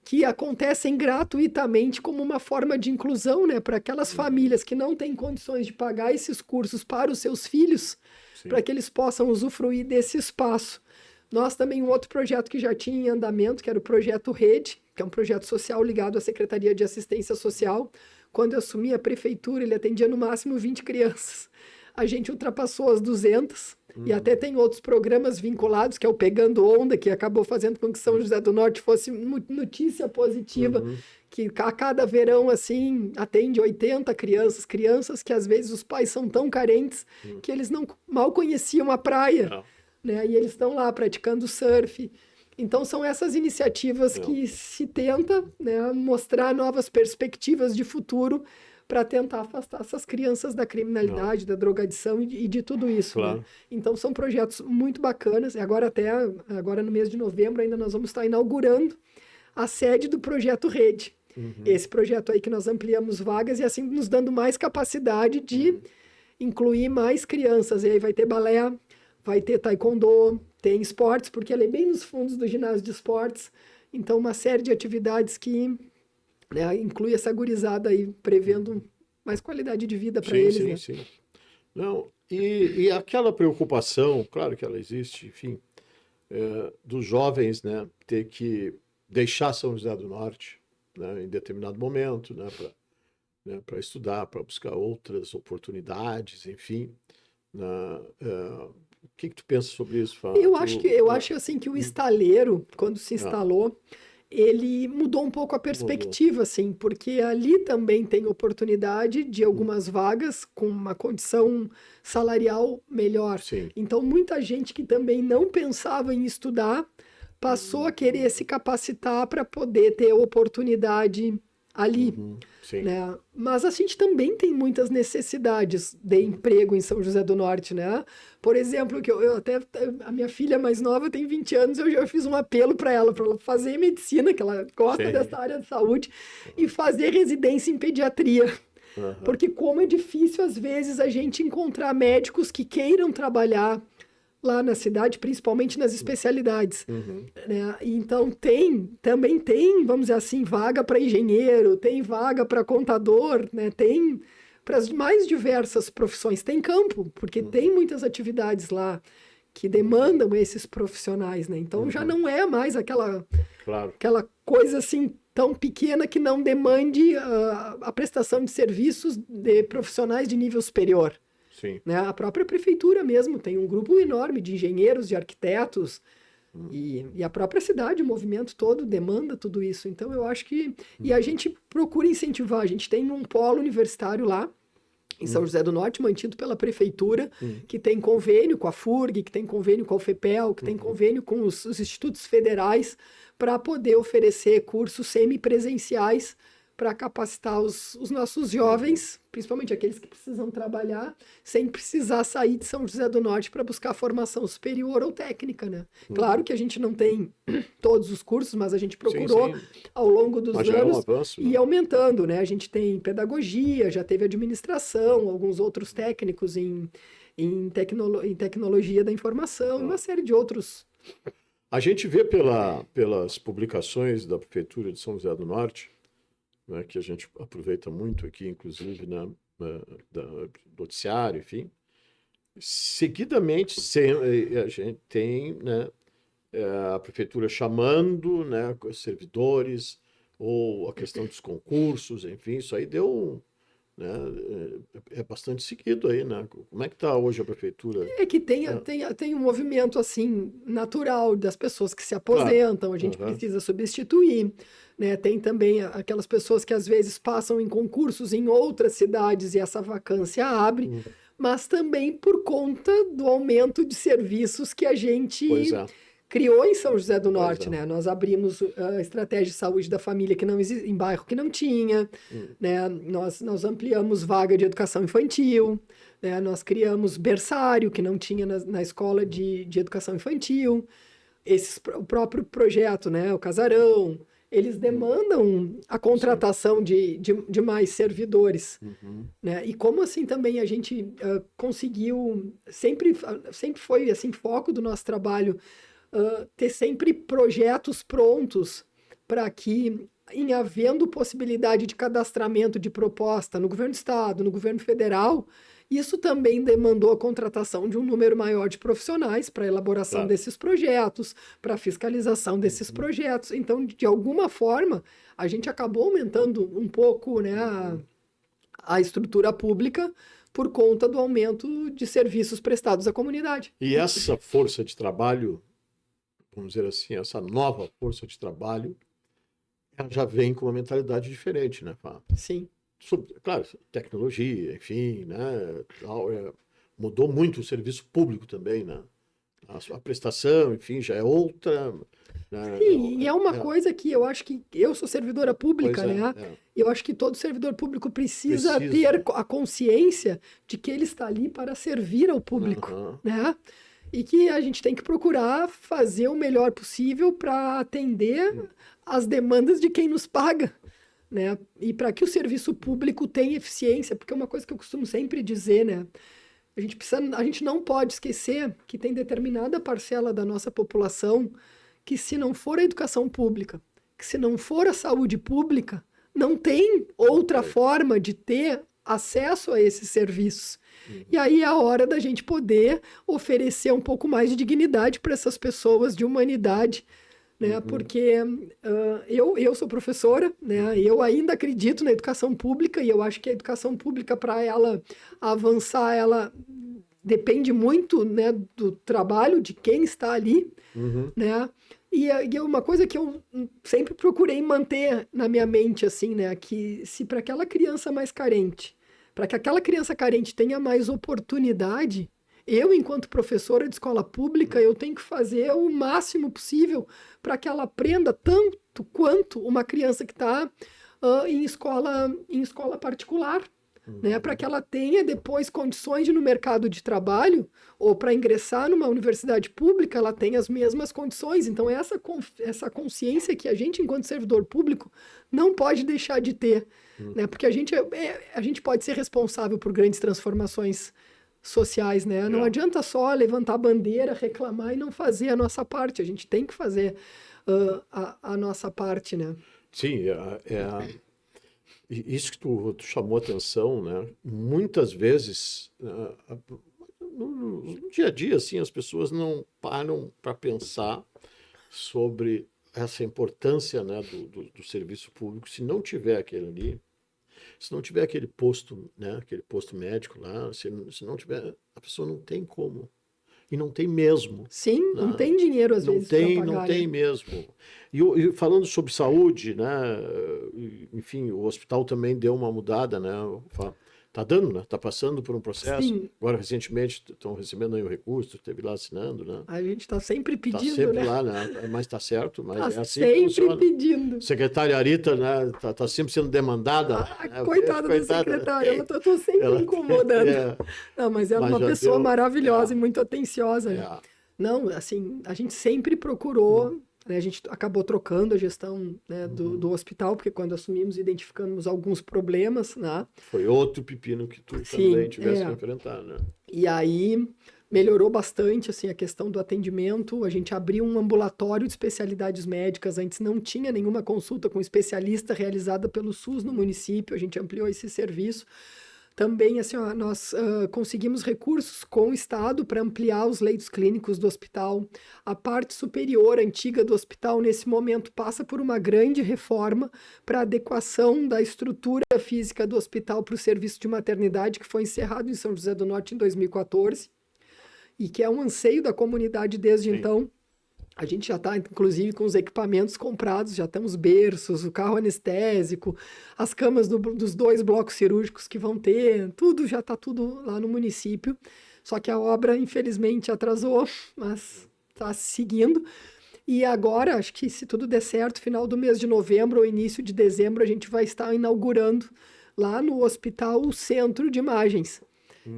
Speaker 3: que acontecem gratuitamente como uma forma de inclusão, né, para aquelas famílias que não têm condições de pagar esses cursos para os seus filhos, para que eles possam usufruir desse espaço. Nós também, um outro projeto que já tinha em andamento, que era o Projeto Rede, que é um projeto social ligado à Secretaria de Assistência Social. Quando eu assumi a prefeitura, ele atendia no máximo 20 crianças. A gente ultrapassou as 200, e até tem outros programas vinculados, que é o Pegando Onda, que acabou fazendo com que São José do Norte fosse notícia positiva, que a cada verão, assim, atende 80 crianças que às vezes os pais são tão carentes que eles mal conheciam a praia, né? E eles estão lá praticando surf. Então, são essas iniciativas que se tenta, né, mostrar novas perspectivas de futuro para tentar afastar essas crianças da criminalidade, da drogadição e de tudo isso. Claro. Né? Então, são projetos muito bacanas. E agora no mês de novembro, ainda nós vamos estar inaugurando a sede do Projeto Rede. Esse projeto aí que nós ampliamos vagas e assim nos dando mais capacidade de incluir mais crianças. E aí vai ter balé, vai ter taekwondo, tem esportes, porque ela é bem nos fundos do ginásio de esportes. Então, uma série de atividades que, né, inclui essa gurizada aí, prevendo mais qualidade de vida para eles. Né?
Speaker 2: Sim. Não, e aquela preocupação, claro que ela existe, enfim, dos jovens, né, ter que deixar São José do Norte, né, em determinado momento, né, para estudar, para buscar outras oportunidades, enfim. O que tu pensa sobre isso, Fábio?
Speaker 3: Eu acho assim que o estaleiro, quando se instalou, ele mudou um pouco a perspectiva, assim, porque ali também tem oportunidade de algumas vagas com uma condição salarial melhor.
Speaker 2: Sim.
Speaker 3: Então, muita gente que também não pensava em estudar passou a querer se capacitar para poder ter oportunidade ali. Né? Mas a gente também tem muitas necessidades de emprego em São José do Norte, né? Por exemplo, que eu até a minha filha mais nova tem 20 anos, eu já fiz um apelo para ela fazer medicina, que ela gosta dessa área de saúde, e fazer residência em pediatria. Porque como é difícil às vezes a gente encontrar médicos que queiram trabalhar lá na cidade, principalmente nas especialidades. Né? Então, também tem, vamos dizer assim, vaga para engenheiro, tem vaga para contador, né? Tem para as mais diversas profissões. Tem campo, porque tem muitas atividades lá que demandam esses profissionais. Né? Então, já não é mais aquela coisa assim tão pequena que não demande a prestação de serviços de profissionais de nível superior.
Speaker 2: Sim.
Speaker 3: Né? A própria prefeitura mesmo tem um grupo enorme de engenheiros, de arquitetos, e a própria cidade, o movimento todo demanda tudo isso. Então, eu acho que... E a gente procura incentivar. A gente tem um polo universitário lá, em São José do Norte, mantido pela prefeitura, que tem convênio com a FURG, que tem convênio com a UFPEL, que tem convênio com os institutos federais, para poder oferecer cursos semipresenciais para capacitar os nossos jovens, principalmente aqueles que precisam trabalhar, sem precisar sair de São José do Norte para buscar formação superior ou técnica, né? Claro que a gente não tem todos os cursos, mas a gente procurou ao longo dos anos ir aumentando, né? A gente tem pedagogia, já teve administração, alguns outros técnicos em tecnologia da informação, e uma série de outros.
Speaker 2: A gente vê pelas publicações da Prefeitura de São José do Norte, né, que a gente aproveita muito aqui, inclusive, do noticiário, enfim. Seguidamente, a gente tem, né, a prefeitura chamando, né, servidores, ou a questão dos concursos, enfim, isso aí deu... Né, é bastante seguido aí, né? Como é que está hoje a prefeitura?
Speaker 3: É que tem um movimento, assim, natural das pessoas que se aposentam, a gente precisa substituir, né? Tem também aquelas pessoas que às vezes passam em concursos em outras cidades e essa vacância abre, mas também por conta do aumento de serviços que a gente criou em São José do Norte, né? Nós abrimos a estratégia de saúde da família que não existe, em bairro que não tinha, né? Nós ampliamos vaga de educação infantil, né? Nós criamos berçário que não tinha na escola de educação infantil. O próprio projeto, né? O Casarão, eles demandam a contratação de mais servidores, né? E como assim também a gente conseguiu, sempre foi assim, foco do nosso trabalho, ter sempre projetos prontos para que, em havendo possibilidade de cadastramento de proposta no governo do estado, no governo federal, isso também demandou a contratação de um número maior de profissionais para a elaboração desses projetos, para a fiscalização desses projetos. Então, de alguma forma, a gente acabou aumentando um pouco, né, a estrutura pública por conta do aumento de serviços prestados à comunidade.
Speaker 2: E essa força de trabalho, vamos dizer assim, essa nova força de trabalho, ela já vem com uma mentalidade diferente, né, Fábio?
Speaker 3: Sim.
Speaker 2: Claro, tecnologia, enfim, né, mudou muito o serviço público também, né? A prestação, enfim, já é outra. Né?
Speaker 3: Sim, e é uma coisa que eu acho que eu sou servidora pública, né? Eu acho que todo servidor público precisa ter a consciência de que ele está ali para servir ao público, né? e que a gente tem que procurar fazer o melhor possível para atender as demandas de quem nos paga, né? E para que o serviço público tenha eficiência, porque é uma coisa que eu costumo sempre dizer, né? A gente não pode esquecer que tem determinada parcela da nossa população que, se não for a educação pública, que se não for a saúde pública, não tem outra forma de ter acesso a esses serviços. E aí é a hora da gente poder oferecer um pouco mais de dignidade para essas pessoas, de humanidade, né? Porque eu sou professora, né? Eu ainda acredito na educação pública, e eu acho que a educação pública, para ela avançar, ela depende muito, né, do trabalho de quem está ali, né? E é uma coisa que eu sempre procurei manter na minha mente, assim, né? Que se para aquela criança mais carente, para que aquela criança carente tenha mais oportunidade, eu, enquanto professora de escola pública, eu tenho que fazer o máximo possível para que ela aprenda tanto quanto uma criança que está em escola particular. Né, para que ela tenha depois condições de, no mercado de trabalho, ou para ingressar numa universidade pública, ela tenha as mesmas condições. Então, essa consciência que a gente, enquanto servidor público, não pode deixar de ter, né, porque a gente pode ser responsável por grandes transformações sociais, né? Não adianta só levantar a bandeira, reclamar e não fazer a nossa parte. A gente tem que fazer a nossa parte, né?
Speaker 2: Sim, isso que tu chamou atenção, né? Muitas vezes, no dia a dia, assim, as pessoas não param para pensar sobre essa importância, né, do serviço público. Se não tiver aquele ali, se não tiver aquele posto, né, aquele posto médico lá, se não tiver, a pessoa não tem como. E não tem mesmo.
Speaker 3: Sim, né? Não tem dinheiro às vezes para pagar.
Speaker 2: Não tem mesmo. E falando sobre saúde, né? Enfim, o hospital também deu uma mudada, né? Tá dando, né? Tá passando por um processo. Sim. Agora, recentemente, estão recebendo aí o recurso, esteve lá assinando, né?
Speaker 3: A gente está sempre pedindo,
Speaker 2: tá sempre
Speaker 3: né?
Speaker 2: lá, né? Mas tá certo, mas
Speaker 3: tá
Speaker 2: é assim
Speaker 3: sempre
Speaker 2: que funciona.
Speaker 3: Pedindo.
Speaker 2: Secretária Arita, né? Tá sempre sendo demandada.
Speaker 3: Coitada da secretária, eu tô sempre incomodando. Não, mas ela é uma pessoa maravilhosa e muito atenciosa. Né? Não, assim, a gente sempre procurou... Né, a gente acabou trocando a gestão, né, do hospital, porque quando assumimos, identificamos alguns problemas, né?
Speaker 2: Foi outro pepino que tu também tivesse que enfrentar, né?
Speaker 3: E aí melhorou bastante, assim, a questão do atendimento. A gente abriu um ambulatório de especialidades médicas. Antes não tinha nenhuma consulta com especialista realizada pelo SUS no município. A gente ampliou esse serviço. Também, assim, nós conseguimos recursos com o Estado para ampliar os leitos clínicos do hospital. A parte superior, antiga do hospital, nesse momento, passa por uma grande reforma para adequação da estrutura física do hospital para o serviço de maternidade, que foi encerrado em São José do Norte em 2014, e que é um anseio da comunidade desde então. A gente já está, inclusive, com os equipamentos comprados, já temos berços, o carro anestésico, as camas dos 2 blocos cirúrgicos que vão ter, tudo já está tudo lá no município. Só que a obra, infelizmente, atrasou, mas está seguindo. E agora, acho que se tudo der certo, final do mês de novembro ou início de dezembro, a gente vai estar inaugurando lá no hospital o Centro de Imagens.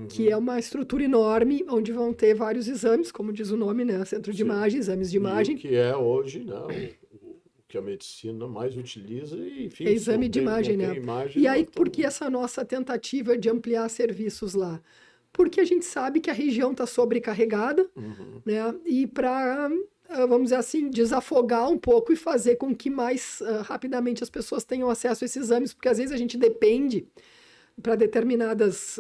Speaker 3: Que é uma estrutura enorme, onde vão ter vários exames, como diz o nome, né? Centro de imagem, exames de imagem.
Speaker 2: E que é hoje, né? O que a medicina mais utiliza, e, enfim...
Speaker 3: É exame de imagem, né? E aí, por que essa nossa tentativa de ampliar serviços lá? Porque a gente sabe que a região está sobrecarregada, né? E para, vamos dizer assim, desafogar um pouco e fazer com que mais rapidamente as pessoas tenham acesso a esses exames, porque às vezes a gente depende... Para determinados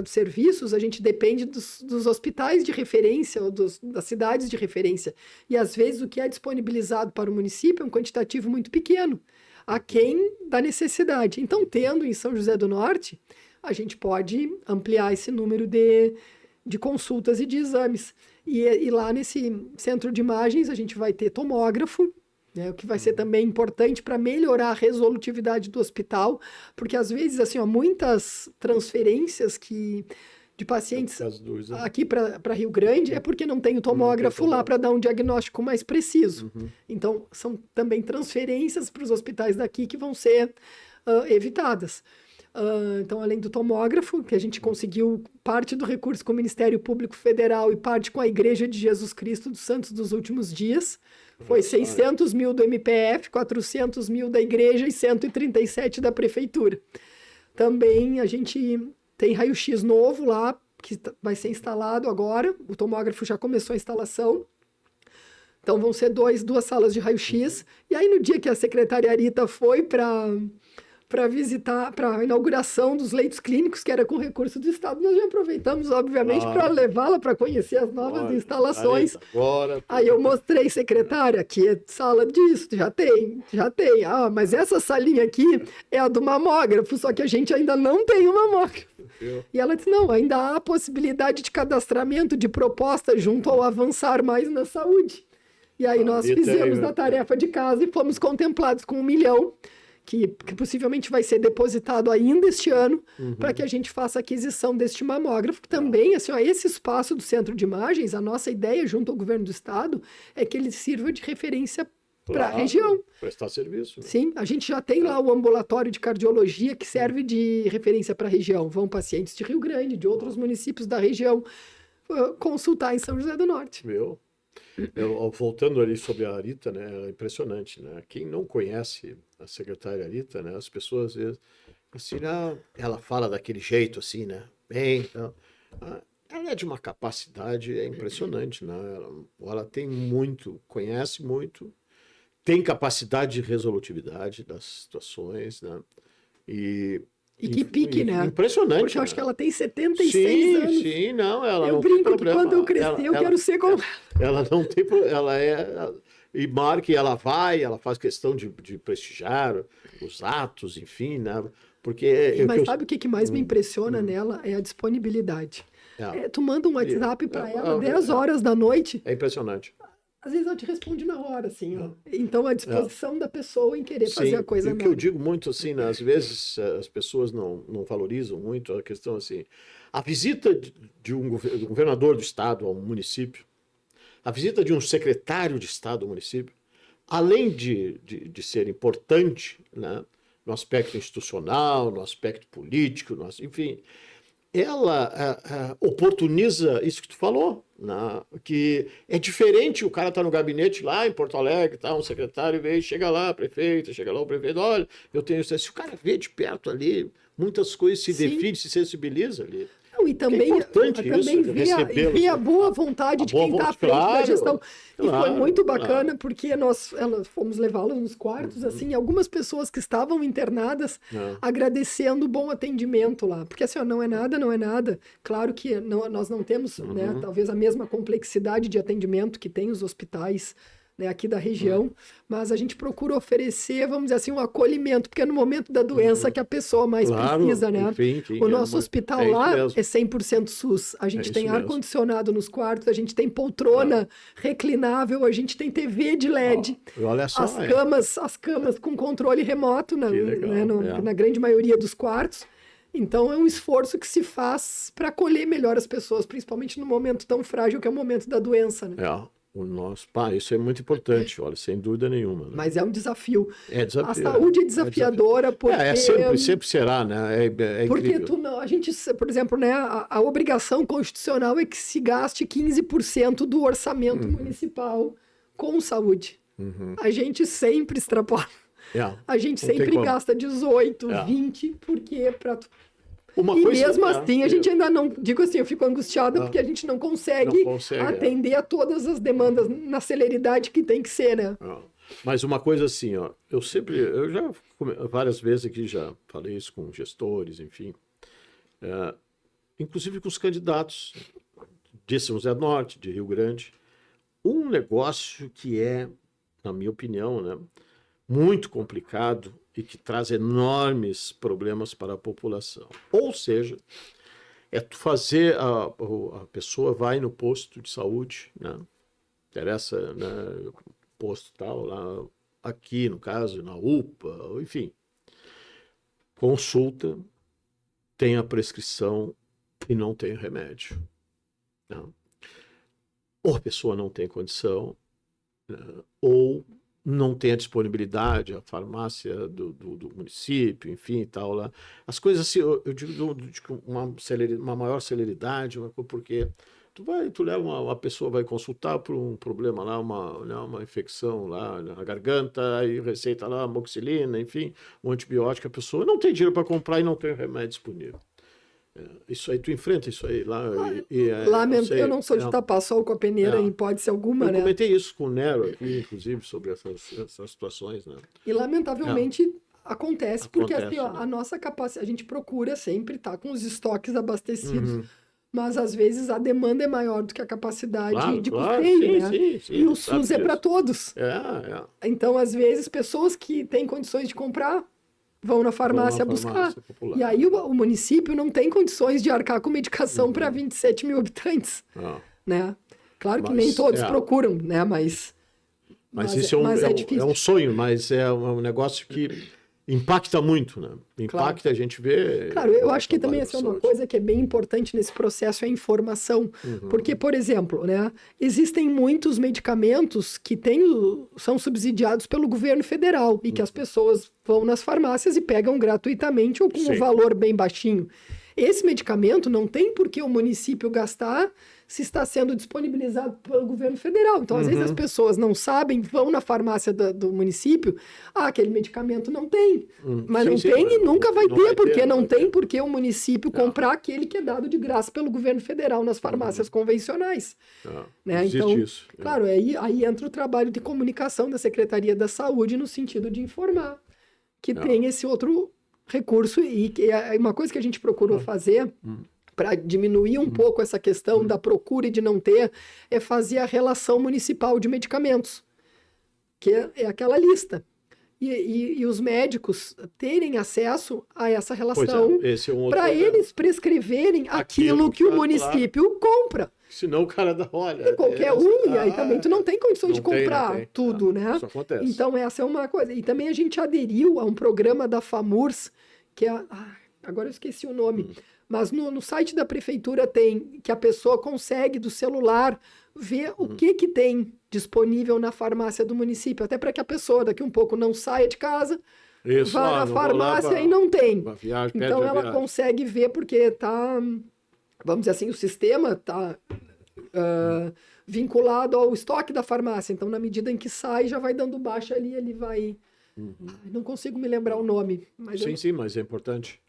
Speaker 3: serviços, a gente depende dos hospitais de referência ou das cidades de referência. E, às vezes, o que é disponibilizado para o município é um quantitativo muito pequeno, aquém da necessidade. Então, tendo em São José do Norte, a gente pode ampliar esse número de consultas e de exames. E lá nesse centro de imagens, a gente vai ter tomógrafo, né, o que vai ser também importante para melhorar a resolutividade do hospital, porque às vezes, assim, muitas transferências de pacientes aqui para Rio Grande é porque não tem o tomógrafo lá para dar um diagnóstico mais preciso. Então, são também transferências para os hospitais daqui que vão ser evitadas. Então, além do tomógrafo, que a gente conseguiu parte do recurso com o Ministério Público Federal e parte com a Igreja de Jesus Cristo dos Santos dos Últimos Dias, foi 600 mil do MPF, 400 mil da Igreja e 137 da Prefeitura. Também a gente tem raio-x novo lá, que vai ser instalado agora, o tomógrafo já começou a instalação. Então, vão ser duas salas de raio-x. E aí, no dia que a secretária Arita foi para visitar, para a inauguração dos leitos clínicos, que era com recurso do Estado, nós já aproveitamos, obviamente, para levá-la para conhecer as novas instalações. Aí eu mostrei, secretária, aqui é sala disso, já tem. Ah, mas essa salinha aqui é a do mamógrafo, só que a gente ainda não tem o mamógrafo. E ela disse, não, ainda há a possibilidade de cadastramento de proposta junto ao avançar mais na saúde. E aí nós fizemos a tarefa de casa e fomos contemplados com 1 milhão, que possivelmente vai ser depositado ainda este ano, para que a gente faça a aquisição deste mamógrafo, que também, assim, ó, esse espaço do centro de imagens, a nossa ideia junto ao governo do estado é que ele sirva de referência para a região.
Speaker 2: Prestar serviço.
Speaker 3: Sim, a gente já tem lá o ambulatório de cardiologia que serve de referência para a região. Vão pacientes de Rio Grande, de outros municípios da região, consultar em São José do Norte.
Speaker 2: Voltando ali sobre a Arita, né, é impressionante, né? Quem não conhece a secretária Arita, né, as pessoas às vezes, assim, ela fala daquele jeito assim, né? Bem, ela é de uma capacidade impressionante, né? Ela tem muito, conhece muito, tem capacidade de resolutividade das situações, né? E
Speaker 3: que pique, né?
Speaker 2: Impressionante.
Speaker 3: Porque eu acho que ela tem 76 anos.
Speaker 2: Sim, não, ela
Speaker 3: eu
Speaker 2: não
Speaker 3: brinco
Speaker 2: tem problema.
Speaker 3: Que quando eu crescer, eu quero ser como
Speaker 2: ela não tem problema, ela é... E marca, e ela faz questão de prestigiar os atos, enfim, né? Porque...
Speaker 3: Mas sabe o que mais me impressiona nela? É a disponibilidade. Tu manda um WhatsApp para ela 10 horas da noite.
Speaker 2: É impressionante.
Speaker 3: Às vezes ela te responde na hora, assim, ó. Então, a disposição da pessoa em querer fazer a coisa
Speaker 2: o que eu digo muito, assim, né, às vezes as pessoas não valorizam muito a questão, assim, a visita de um governador do estado ao município, a visita de um secretário de estado ao município, além de ser importante, né, no aspecto institucional, no aspecto político, enfim, ela oportuniza isso que tu falou, né? Que é diferente, o cara tá no gabinete lá em Porto Alegre, tá, um secretário vem, chega lá, prefeito, olha, eu tenho isso. Se o cara vê de perto ali, muitas coisas se define, se sensibiliza ali.
Speaker 3: E também, vê a boa vontade de quem está à frente da gestão. E foi muito bacana, porque nós fomos levá-la nos quartos, assim, algumas pessoas que estavam internadas agradecendo o bom atendimento lá. Porque assim, não é nada. Claro que nós não temos, né, talvez a mesma complexidade de atendimento que tem os hospitais, né, aqui da região, mas a gente procura oferecer, vamos dizer assim, um acolhimento, porque é no momento da doença que a pessoa mais precisa, né?
Speaker 2: Enfim,
Speaker 3: o nosso hospital lá é 100% SUS, a gente tem ar-condicionado nos quartos, a gente tem poltrona reclinável, a gente tem TV de LED,
Speaker 2: olha só,
Speaker 3: as camas com controle remoto, na grande maioria dos quartos. Então, é um esforço que se faz para acolher melhor as pessoas, principalmente no momento tão frágil que é o momento da doença, né?
Speaker 2: Isso é muito importante, olha, sem dúvida nenhuma. Né?
Speaker 3: Mas é um desafio.
Speaker 2: A
Speaker 3: saúde é desafiadora porque...
Speaker 2: sempre será, né?
Speaker 3: Porque a gente, por exemplo, né, a obrigação constitucional é que se gaste 15% do orçamento municipal com saúde. A gente sempre extrapola. A gente sempre gasta 18, 20, porque mesmo assim, a gente ainda não... Digo assim, eu fico angustiada porque a gente não consegue atender a todas as demandas na celeridade que tem que ser, né?
Speaker 2: Mas uma coisa assim, eu já várias vezes aqui já falei isso com gestores, enfim, inclusive com os candidatos de São José do Norte, de Rio Grande. Um negócio que é, na minha opinião, né, muito complicado e que traz enormes problemas para a população. Ou seja, tu fazer a pessoa vai no posto de saúde, né? Interessa, né, posto tal, lá, aqui no caso, na UPA, enfim, consulta, tem a prescrição e não tem o remédio. Né? Ou a pessoa não tem condição, né? Ou não tem a disponibilidade, a farmácia do município, enfim, e tal lá. As coisas, assim, eu digo com uma maior celeridade, porque tu leva uma pessoa, vai consultar por um problema lá, uma infecção lá na garganta, aí receita lá amoxicilina, enfim, um antibiótico, a pessoa não tem dinheiro para comprar e não tem remédio disponível. Isso aí, tu enfrenta isso aí lá.
Speaker 3: Eu não sou de tapar sol com a peneira em hipótese alguma, né?
Speaker 2: Eu comentei isso com o Nero aqui, inclusive, sobre essas situações, né?
Speaker 3: E lamentavelmente acontece porque assim, ó, a nossa capacidade, a gente procura sempre estar com os estoques abastecidos, mas às vezes a demanda é maior do que a capacidade de custeio, né? Sim, e o SUS é para todos. Então, às vezes, pessoas que têm condições de comprar vão na farmácia buscar. Popular. E aí o município não tem condições de arcar com medicação para 27 mil habitantes. Né? Claro que nem todos procuram, né? Mas
Speaker 2: isso é um sonho, mas é um negócio que impacta muito, né? Impacta, a gente vê...
Speaker 3: Claro, eu acho que também essa é uma coisa que é bem importante nesse processo, é a informação. Porque, por exemplo, né, existem muitos medicamentos que são subsidiados pelo governo federal e que as pessoas vão nas farmácias e pegam gratuitamente ou com um valor bem baixinho. Esse medicamento não tem por que o município gastar se está sendo disponibilizado pelo governo federal. Então, às vezes, as pessoas não sabem, vão na farmácia do município, aquele medicamento não tem. Mas não tem e nunca vai ter, porque não tem por que o município comprar aquele que é dado de graça pelo governo federal nas farmácias convencionais. Né? Então, isso. Claro, aí entra o trabalho de comunicação da Secretaria da Saúde no sentido de informar que tem esse outro recurso e que é uma coisa que a gente procurou fazer para diminuir um pouco essa questão da procura e de não ter, é fazer a relação municipal de medicamentos, que é aquela lista. E os médicos terem acesso a essa relação para eles prescreverem aquilo que o município compra.
Speaker 2: Senão o cara dá, olha...
Speaker 3: Qualquer e aí também tu não tem condições de comprar tudo, né?
Speaker 2: Isso acontece.
Speaker 3: Então essa é uma coisa. E também a gente aderiu a um programa da FAMURS, que é... agora eu esqueci o nome. Mas no site da prefeitura tem que a pessoa consegue do celular ver o que tem disponível na farmácia do município, até para que a pessoa daqui um pouco não saia de casa, vá na farmácia e não tem. Então ela consegue ver porque tá, vamos dizer assim, o sistema está vinculado ao estoque da farmácia. Então, na medida em que sai, já vai dando baixa ali, ele vai... Não consigo me lembrar o nome. Mas
Speaker 2: sim, mas é importante.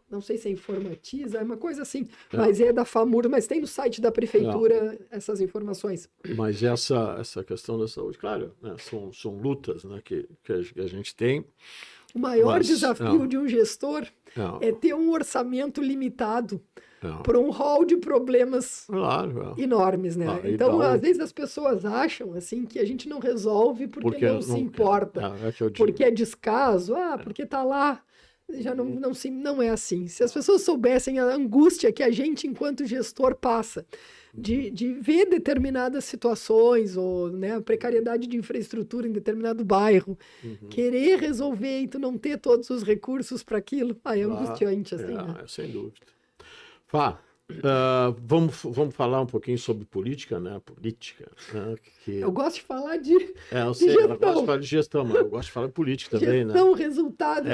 Speaker 3: Não sei se é informatiza, é uma coisa assim, mas é da FAMUR, mas tem no site da prefeitura essas informações.
Speaker 2: Mas essa questão da saúde, claro, né, são lutas, né, que a gente tem.
Speaker 3: O maior desafio de um gestor é ter um orçamento limitado para um rol de problemas enormes, né? Então, às vezes as pessoas acham assim que a gente não resolve porque não se importa, porque é descaso, porque está lá. Já não é assim. Se as pessoas soubessem a angústia que a gente, enquanto gestor, passa de ver determinadas situações ou, né, a precariedade de infraestrutura em determinado bairro, querer resolver e tu não ter todos os recursos para aquilo, é angustiante. Assim, né?
Speaker 2: Sem dúvida. Vamos falar um pouquinho sobre política, né?
Speaker 3: Eu gosto de falar de
Speaker 2: eu sei,
Speaker 3: gestão.
Speaker 2: Ela gosta de falar de gestão, mas eu gosto de falar de política também,
Speaker 3: gestão, resultado,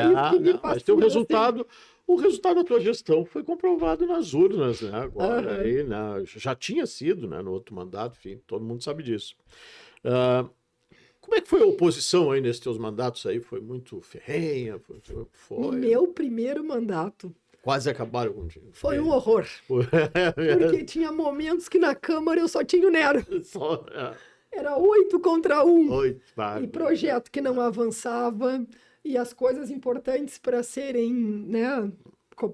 Speaker 2: mas tem o resultado da tua gestão foi comprovado nas urnas, né? Agora, aí, né? Já tinha sido, né? No outro mandato, enfim, todo mundo sabe disso. Como é que foi a oposição aí nesses teus mandatos aí? Foi muito ferrenha?
Speaker 3: No meu primeiro mandato,
Speaker 2: quase acabaram contigo.
Speaker 3: Foi um horror. Porque tinha momentos que na Câmara eu só tinha o Nero. Era 8 contra 1. E projeto que não avançava. E as coisas importantes para serem, né,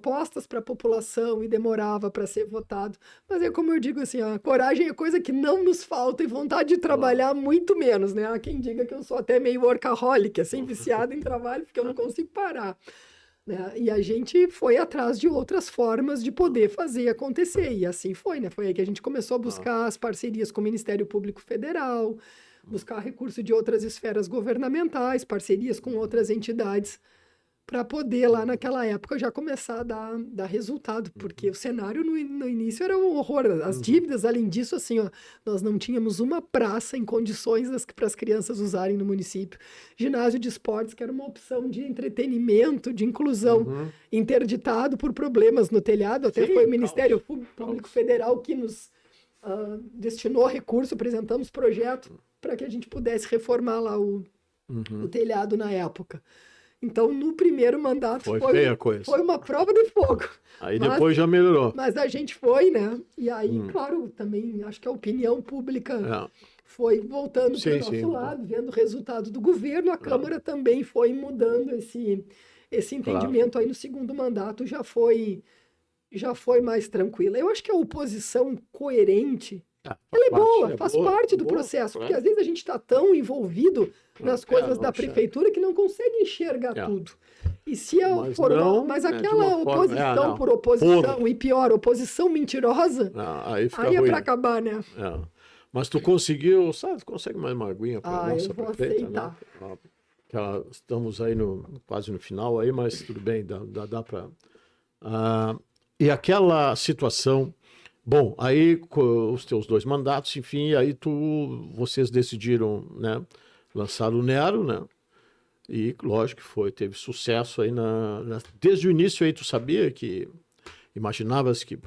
Speaker 3: postas para a população e demorava para ser votado. Mas é como eu digo assim, a coragem é coisa que não nos falta e vontade de trabalhar muito menos, né? Há quem diga que eu sou até meio workaholic, assim, viciada em trabalho, porque eu não consigo parar. Né? E a gente foi atrás de outras formas de poder fazer acontecer, e assim foi, né? Foi aí que a gente começou a buscar as parcerias com o Ministério Público Federal, buscar recurso de outras esferas governamentais, parcerias com outras entidades, para poder lá naquela época já começar a dar resultado, porque o cenário no início era um horror. As dívidas, além disso, assim, ó, nós não tínhamos uma praça em condições para as crianças usarem no município. Ginásio de esportes, que era uma opção de entretenimento, de inclusão, interditado por problemas no telhado, até foi o Ministério Público Federal que nos destinou recurso, apresentamos projeto para que a gente pudesse reformar lá o telhado na época. Então, no primeiro mandato, foi uma prova de fogo.
Speaker 2: Aí depois já melhorou.
Speaker 3: Mas a gente foi, né? E aí, claro, também acho que a opinião pública foi voltando para o nosso lado, vendo o resultado do governo. A Câmara também foi mudando esse entendimento. Aí no segundo mandato já foi mais tranquila. Eu acho que a oposição coerente, ela é boa, faz parte do processo, porque às vezes a gente está tão envolvido nas coisas da prefeitura que não consegue enxergar tudo. E se mas aquela oposição por oposição, e pior, oposição mentirosa, aí é para acabar, né?
Speaker 2: Mas tu conseguiu, sabe, consegue mais uma aguinha para nossa
Speaker 3: eu vou
Speaker 2: prefeita,
Speaker 3: aceitar.
Speaker 2: Né? Estamos aí quase no final aí, mas tudo bem, dá para... e aquela situação... Bom, aí com os teus 2 mandatos, enfim, aí vocês decidiram, né, lançar o Nero, né? E lógico que teve sucesso aí desde o início aí tu sabia imaginavas que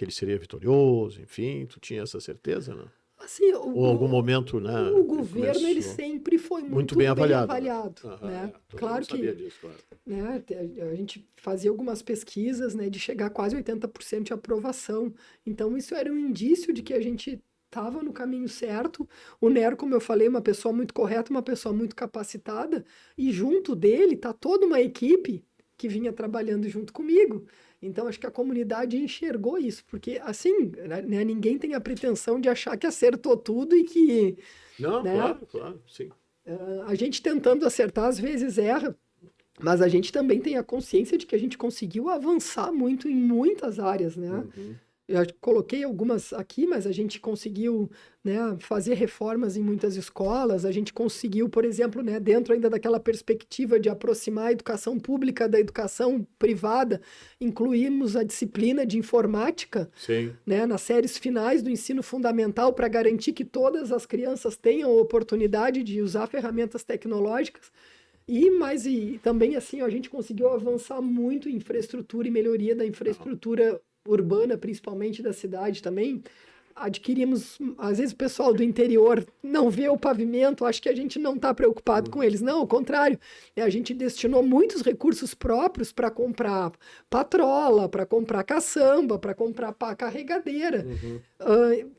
Speaker 2: ele seria vitorioso, enfim, tu tinha essa certeza, né?
Speaker 3: Assim,
Speaker 2: ou algum momento, né?
Speaker 3: O governo ele sempre foi muito bem avaliado, né? Claro que
Speaker 2: disso, claro.
Speaker 3: Né, a gente fazia algumas pesquisas, né, de chegar a quase 80% de aprovação. Então isso era um indício de que a gente estava no caminho certo. O Nero, como eu falei, uma pessoa muito correta, uma pessoa muito capacitada, e junto dele está toda uma equipe que vinha trabalhando junto comigo. Então, acho que a comunidade enxergou isso, porque, assim, né, ninguém tem a pretensão de achar que acertou tudo e que...
Speaker 2: Não,
Speaker 3: né,
Speaker 2: claro, sim.
Speaker 3: A gente tentando acertar, às vezes erra, mas a gente também tem a consciência de que a gente conseguiu avançar muito em muitas áreas, né? Eu coloquei algumas aqui, mas a gente conseguiu, né, fazer reformas em muitas escolas. A gente conseguiu, por exemplo, né, dentro ainda daquela perspectiva de aproximar a educação pública da educação privada, incluímos a disciplina de informática, né, nas séries finais do ensino fundamental para garantir que todas as crianças tenham a oportunidade de usar ferramentas tecnológicas. E também assim, a gente conseguiu avançar muito em infraestrutura e melhoria da infraestrutura urbana, principalmente da cidade também. Adquirimos, às vezes o pessoal do interior não vê o pavimento, acho que a gente não está preocupado com eles. Não, ao contrário, a gente destinou muitos recursos próprios para comprar patrola, para comprar caçamba, para comprar pá carregadeira,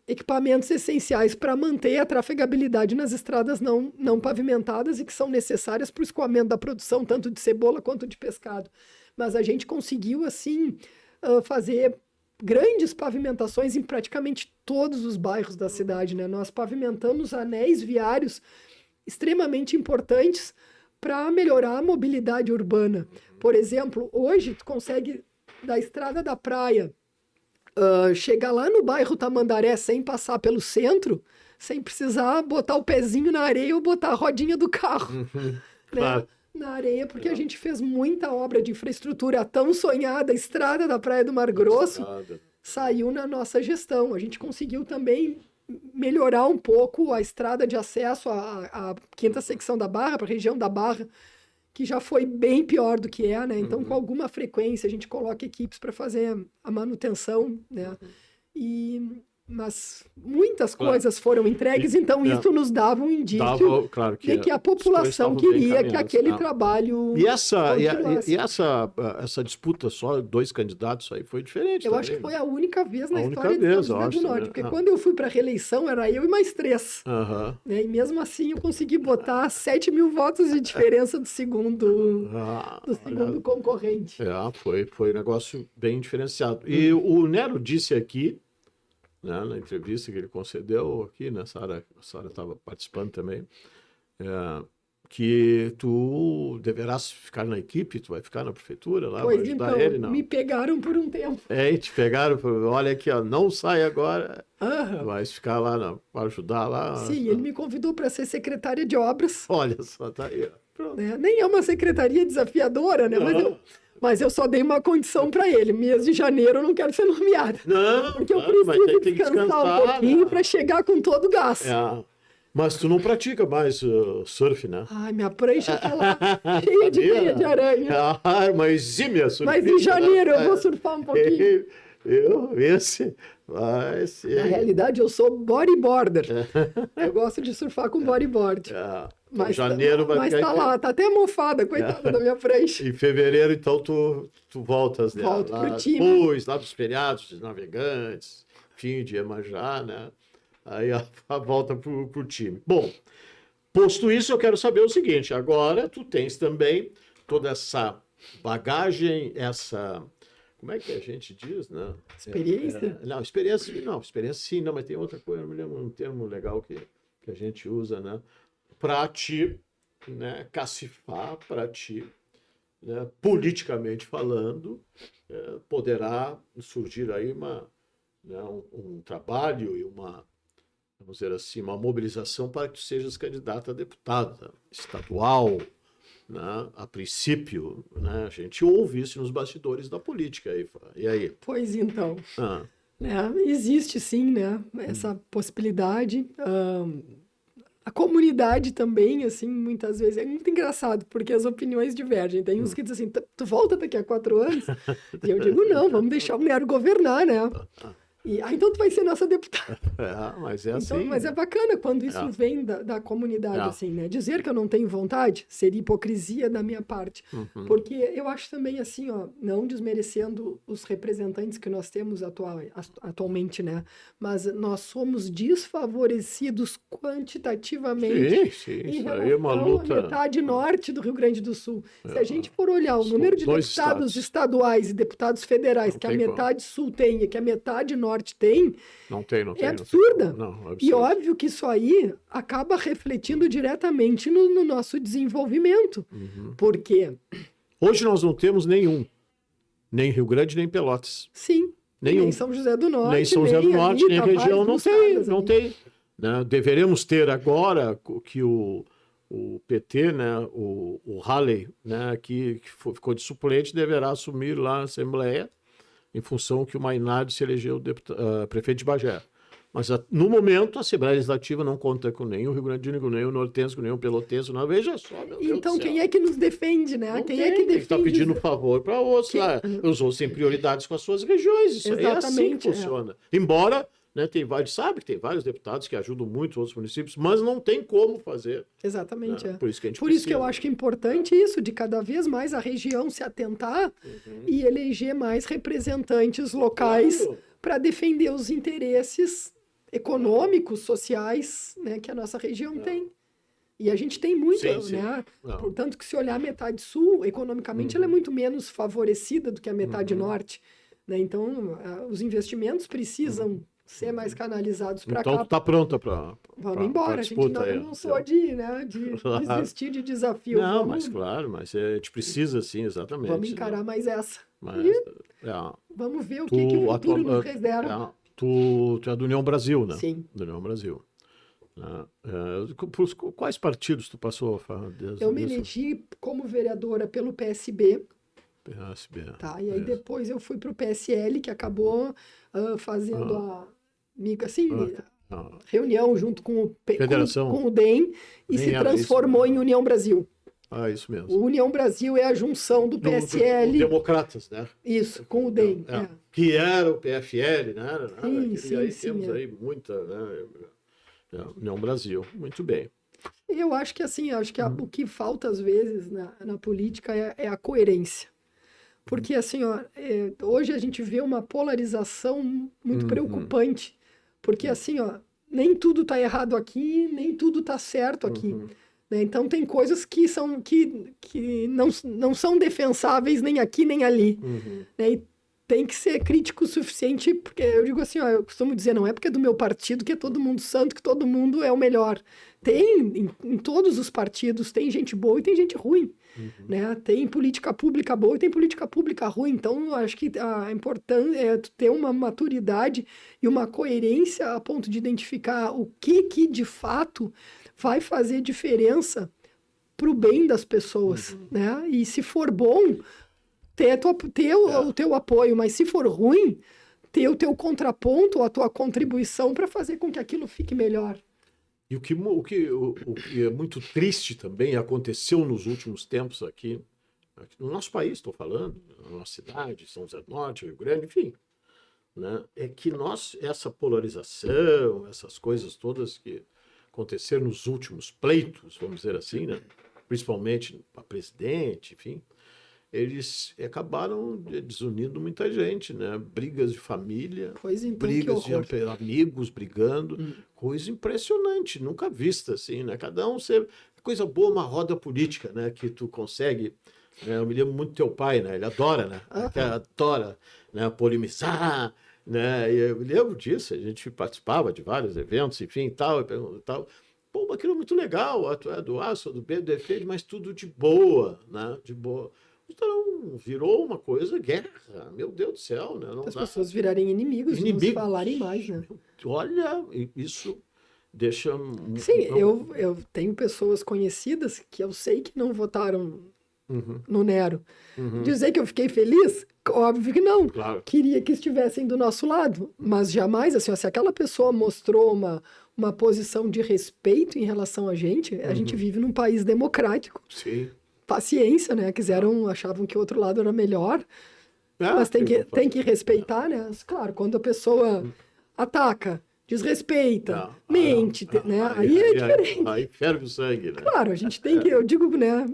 Speaker 3: equipamentos essenciais para manter a trafegabilidade nas estradas não pavimentadas e que são necessárias para o escoamento da produção, tanto de cebola quanto de pescado. Mas a gente conseguiu, assim, fazer grandes pavimentações em praticamente todos os bairros da cidade, né? Nós pavimentamos anéis viários extremamente importantes para melhorar a mobilidade urbana. Por exemplo, hoje tu consegue, da Estrada da Praia, chegar lá no bairro Tamandaré sem passar pelo centro, sem precisar botar o pezinho na areia ou botar a rodinha do carro. Né?
Speaker 2: Claro.
Speaker 3: Na areia, porque a gente fez muita obra de infraestrutura. A tão sonhada Estrada da Praia do Mar Grosso saiu na nossa gestão. A gente conseguiu também melhorar um pouco a estrada de acesso à quinta secção da Barra, para a região da Barra, que já foi bem pior do que é, né? Então, com alguma frequência, a gente coloca equipes para fazer a manutenção, né? Mas muitas coisas foram entregues, então isso nos dava um indício de que a população queria que aquele trabalho
Speaker 2: continuasse. E essa disputa só 2 candidatos aí foi diferente.
Speaker 3: Eu acho que foi a única vez na história de São José do Norte, porque quando eu fui para a reeleição era eu e mais 3. Né? E mesmo assim eu consegui botar 7 mil votos de diferença do segundo concorrente.
Speaker 2: Foi um negócio bem diferenciado. E o Nero disse aqui, né, na entrevista que ele concedeu aqui, né, a Sara estava participando também, que tu deverás ficar na equipe, tu vai ficar na prefeitura lá,
Speaker 3: pois
Speaker 2: vai ajudar
Speaker 3: então,
Speaker 2: ele, não?
Speaker 3: me pegaram por um tempo.
Speaker 2: E te pegaram, olha aqui, ó, não sai agora,
Speaker 3: Aham.
Speaker 2: vai ficar lá para ajudar lá.
Speaker 3: Sim, ele me convidou para ser secretária de obras.
Speaker 2: Olha só, tá aí, ó. Pronto.
Speaker 3: Né? Nem é uma secretaria desafiadora, né? Mas eu só dei uma condição para ele. Mês de janeiro eu não quero ser nomeada.
Speaker 2: Não,
Speaker 3: porque eu
Speaker 2: mas
Speaker 3: preciso
Speaker 2: tem que
Speaker 3: descansar um pouquinho para chegar com todo o gás.
Speaker 2: Mas tu não pratica mais surf, né?
Speaker 3: Ai, minha prancha tá lá, cheia de teia de aranha.
Speaker 2: Mas exímia surfista.
Speaker 3: Mas em janeiro eu vou surfar um pouquinho.
Speaker 2: Vai ser.
Speaker 3: Na realidade, eu sou bodyboarder. Eu gosto de surfar com bodyboard.
Speaker 2: Mas janeiro vai
Speaker 3: Mas tá lá, tá até mofada, coitada da minha prancha.
Speaker 2: Em fevereiro, então, tu voltas, né?
Speaker 3: Volto pro time.
Speaker 2: Depois, lá dos feriados dos navegantes, fim de Iemanjá, né? Aí a volta pro time. Bom, posto isso, eu quero saber o seguinte. Agora, tu tens também toda essa bagagem, essa... Como é que a gente diz, né?
Speaker 3: Experiência?
Speaker 2: Não, experiência sim, não, mas tem outra coisa, não me lembro um termo legal que a gente usa, né? Para te, né, cacifar, para te, né, politicamente falando, poderá surgir aí um trabalho e uma, vamos dizer assim, uma mobilização para que tu sejas candidata a deputada estadual, né? A princípio, né? A gente ouve isso nos bastidores da política. E aí?
Speaker 3: Pois então. Existe sim, né? Essa possibilidade. A comunidade também, assim, muitas vezes, é muito engraçado, porque as opiniões divergem. Tem uns que dizem assim, tu volta daqui a 4 anos? E eu digo, não, vamos deixar o mulher governar, né? Então tu vai ser nossa deputada.
Speaker 2: Mas é
Speaker 3: então,
Speaker 2: assim.
Speaker 3: Mas é bacana quando isso vem da comunidade, assim, né? Dizer que eu não tenho vontade seria hipocrisia da minha parte. Porque eu acho também, assim, ó, não desmerecendo os representantes que nós temos atualmente, né? Mas nós somos desfavorecidos quantitativamente em relação à metade norte do Rio Grande do Sul. Se a gente for olhar o número de deputados estaduais e deputados federais que a metade sul tem e que a metade norte tem,
Speaker 2: não tem,
Speaker 3: é absurda. E óbvio que isso aí acaba refletindo diretamente no nosso desenvolvimento. Porque
Speaker 2: hoje nós não temos nenhum. Nem Rio Grande, nem Pelotas.
Speaker 3: Sim.
Speaker 2: Nenhum.
Speaker 3: Nem São José do Norte.
Speaker 2: Nem São José do Norte, nem a região. Não tem. Né? Deveremos ter agora que o PT, né, o Halley, né, que ficou de suplente, deverá assumir lá a Assembleia, em função que o Mainardi se elegeu prefeito de Bagé. Mas, no momento, a Assembleia Legislativa não conta com nem o Rio Grande do Sul, nem o Nortense, nem o Pelotense. Não, veja só, meu Deus
Speaker 3: então,
Speaker 2: do céu.
Speaker 3: quem é que nos defende, né?
Speaker 2: Não
Speaker 3: quem é que defende?
Speaker 2: Está pedindo favor para outros. Os outros têm prioridades com as suas regiões. Isso aí é assim que funciona. Embora... Né, sabe que tem vários deputados que ajudam muito os outros municípios, mas não tem como fazer.
Speaker 3: Exatamente.
Speaker 2: Né? Por isso que a gente
Speaker 3: Por isso que eu acho que é importante isso, de cada vez mais a região se atentar e eleger mais representantes locais para defender os interesses econômicos, sociais, né, que a nossa região tem. E a gente tem muito, né? Portanto, que se olhar a metade sul, economicamente, ela é muito menos favorecida do que a metade norte. Né? Então, os investimentos precisam ser mais canalizados para cá.
Speaker 2: Então, tu está pronta para
Speaker 3: vamos embora, a gente não sou de desistir de desafio.
Speaker 2: Mas claro, mas a gente precisa sim, exatamente.
Speaker 3: Vamos encarar mais essa. Vamos ver o que o futuro nos reserva.
Speaker 2: Tu é do União Brasil, né?
Speaker 3: Sim.
Speaker 2: Do União Brasil. Por quais partidos tu passou?
Speaker 3: Eu me elegi como vereadora pelo PSB. Tá, e aí depois eu fui para o PSL, que acabou fazendo reunião junto com o DEM e se transformou em União Brasil.
Speaker 2: Isso mesmo.
Speaker 3: O União Brasil é a junção do PSL...
Speaker 2: Do Democratas, né?
Speaker 3: Isso, com o DEM.
Speaker 2: Que era o PFL, né?
Speaker 3: Sim,
Speaker 2: e aí temos aí muita... Né? União Brasil, muito bem.
Speaker 3: Eu acho que assim, o que falta às vezes na política é a coerência. Porque, assim, hoje a gente vê uma polarização muito preocupante. Porque, assim, nem tudo está errado aqui, nem tudo está certo aqui. Né? Então, tem coisas que não são defensáveis nem aqui, nem ali. Né? tem que ser crítico o suficiente, porque eu digo assim, ó, eu costumo dizer, não é porque é do meu partido que é todo mundo santo, que todo mundo é o melhor. Tem, em todos os partidos, tem gente boa e tem gente ruim, né? Tem política pública boa e tem política pública ruim. Então, eu acho que a importância é tu ter uma maturidade e uma coerência a ponto de identificar o que de fato vai fazer diferença para o bem das pessoas, né? E se for bom, ter o teu apoio, mas se for ruim, ter o teu contraponto, a tua contribuição para fazer com que aquilo fique melhor.
Speaker 2: E o que é muito triste também aconteceu nos últimos tempos aqui no nosso país, estou falando, na nossa cidade, São José do Norte, Rio Grande, enfim, né, é que essa polarização, essas coisas todas que aconteceram nos últimos pleitos, vamos dizer assim, né, principalmente para presidente, enfim, eles acabaram desunindo muita gente, né? Brigas de família,
Speaker 3: Então,
Speaker 2: brigas de amigos brigando, coisa impressionante, nunca vista assim, né? Cada um coisa boa, uma roda política, né? Que tu consegue, né? Eu me lembro muito do teu pai, né? Ele adora, né? Ele adora, né? Polemizar, né? E eu me lembro disso, a gente participava de vários eventos, enfim, tal. Pô, aquilo é muito legal, tu é do A, sou do B, defende, mas tudo de boa, né? De boa. Então, virou uma coisa, guerra. Meu Deus do céu, né?
Speaker 3: As pessoas virarem inimigos e não se falarem mais, né?
Speaker 2: Olha, isso deixa...
Speaker 3: Sim, eu tenho pessoas conhecidas que eu sei que não votaram no Nero. Dizer que eu fiquei feliz? Óbvio que não.
Speaker 2: Claro.
Speaker 3: Queria que estivessem do nosso lado. Mas jamais, assim, ó, se aquela pessoa mostrou uma posição de respeito em relação a gente vive num país democrático.
Speaker 2: Sim.
Speaker 3: Paciência, né? Achavam que o outro lado era melhor, mas tem que respeitar, né? Claro, quando a pessoa ataca, desrespeita, mente, né? Aí é diferente.
Speaker 2: Aí ferve o sangue, né?
Speaker 3: Claro, a gente tem que, eu digo, né?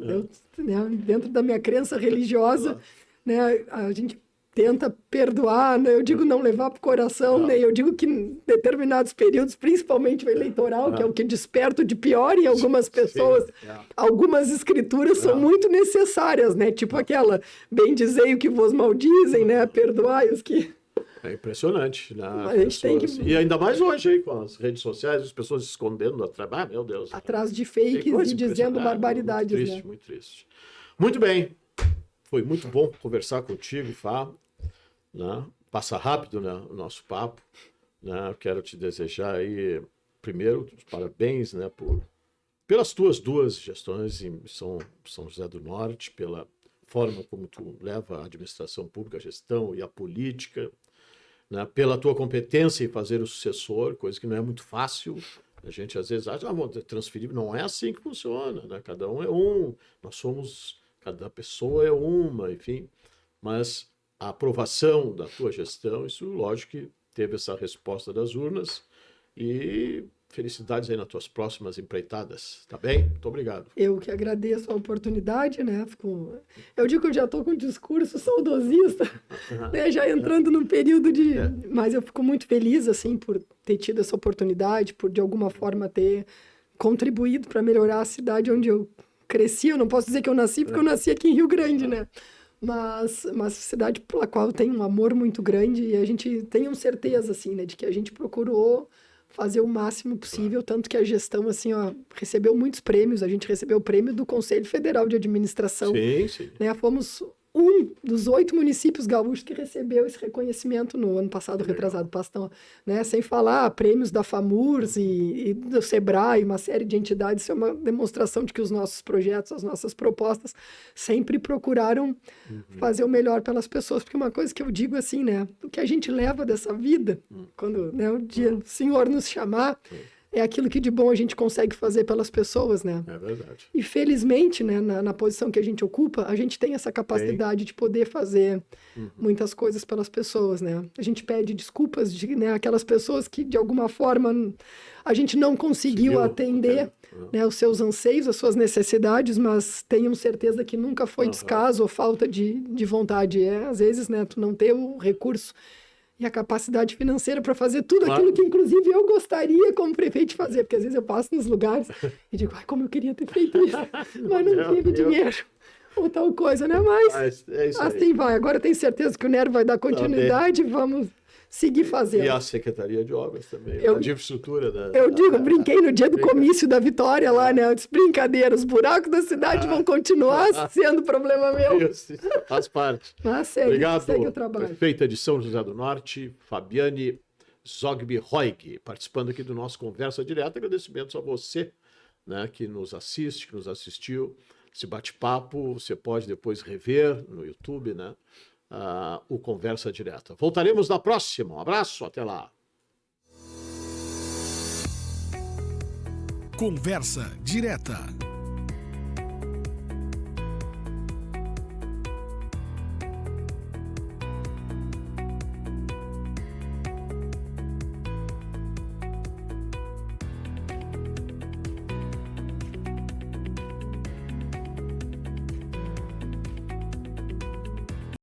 Speaker 3: Dentro da minha crença religiosa, né? A gente tenta perdoar, né? Eu digo não levar para o coração, né? Eu digo que em determinados períodos, principalmente o eleitoral, que é o que desperta o de pior em algumas pessoas, algumas escrituras são muito necessárias, né? Tipo aquela, bendizei o que vos maldizem, né? Perdoai os que...
Speaker 2: É impressionante, né?
Speaker 3: A gente tem que...
Speaker 2: E ainda mais hoje, aí, com as redes sociais, as pessoas se escondendo atrás, meu Deus.
Speaker 3: Atrás de fakes e dizendo barbaridades,
Speaker 2: muito triste,
Speaker 3: né?
Speaker 2: Muito triste. Muito bem. Foi muito bom conversar contigo, Fá. Né? Passa rápido, né, o nosso papo, né? Eu quero te desejar aí, primeiro, parabéns, né, pelas tuas duas gestões em São José do Norte, pela forma como tu leva a administração pública, a gestão e a política, né, pela tua competência em fazer o sucessor, coisa que não é muito fácil. A gente às vezes acha, vou transferir, não é assim que funciona, né? Cada um é cada pessoa é uma, enfim, mas a aprovação da tua gestão, isso lógico que teve essa resposta das urnas e felicidades aí nas tuas próximas empreitadas, tá bem? Muito obrigado.
Speaker 3: Eu que agradeço a oportunidade, né? Eu digo que eu já estou com um discurso saudosista, né? Já entrando num período de... Mas eu fico muito feliz, assim, por ter tido essa oportunidade, por de alguma forma ter contribuído para melhorar a cidade onde eu cresci. Eu não posso dizer que eu nasci, porque eu nasci aqui em Rio Grande, né? Mas cidade pela qual eu tenho um amor muito grande e a gente tem certeza, assim, né, de que a gente procurou fazer o máximo possível, tanto que a gestão, assim, ó, recebeu muitos prêmios. A gente recebeu o prêmio do Conselho Federal de Administração.
Speaker 2: Sim.
Speaker 3: Né? Fomos um dos 8 municípios gaúchos que recebeu esse reconhecimento no ano passado, retrasado, Pastão, né? Sem falar prêmios da FAMURS e do SEBRAE, uma série de entidades. Isso é uma demonstração de que os nossos projetos, as nossas propostas sempre procuraram fazer o melhor pelas pessoas, porque uma coisa que eu digo assim, né? O que a gente leva dessa vida, quando, né, o dia o Senhor nos chamar, é aquilo que de bom a gente consegue fazer pelas pessoas, né?
Speaker 2: É verdade.
Speaker 3: E felizmente, né, na posição que a gente ocupa, a gente tem essa capacidade de poder fazer muitas coisas pelas pessoas, né? A gente pede desculpas de, né, aquelas pessoas que, de alguma forma, a gente não conseguiu atender, né, os seus anseios, as suas necessidades, mas tenham certeza que nunca foi descaso ou falta de vontade. Às vezes, né, tu não ter o recurso e a capacidade financeira para fazer tudo aquilo que, inclusive, eu gostaria como prefeito de fazer, porque às vezes eu passo nos lugares e digo, ai, como eu queria ter feito isso, mas não tive dinheiro. ou tal coisa, né? Mas
Speaker 2: é isso
Speaker 3: assim
Speaker 2: aí.
Speaker 3: vai. Agora eu tenho certeza que o NER vai dar continuidade, vamos seguir fazendo.
Speaker 2: E a Secretaria de Obras também,
Speaker 3: a
Speaker 2: de infraestrutura.
Speaker 3: Brinquei no dia do comício da Vitória lá, né? Eu disse, brincadeira, os buracos da cidade vão continuar sendo problema meu.
Speaker 2: Isso faz parte.
Speaker 3: Mas
Speaker 2: Obrigado,
Speaker 3: segue o trabalho.
Speaker 2: Prefeita de São José do Norte, Fabiane Zogby Roig, participando aqui do nosso Conversa Direta. Agradecimentos a você, né, que nos assiste, que nos assistiu. Esse bate-papo você pode depois rever no YouTube, né? O Conversa Direta. Voltaremos na próxima. Um abraço, até lá.
Speaker 1: Conversa Direta.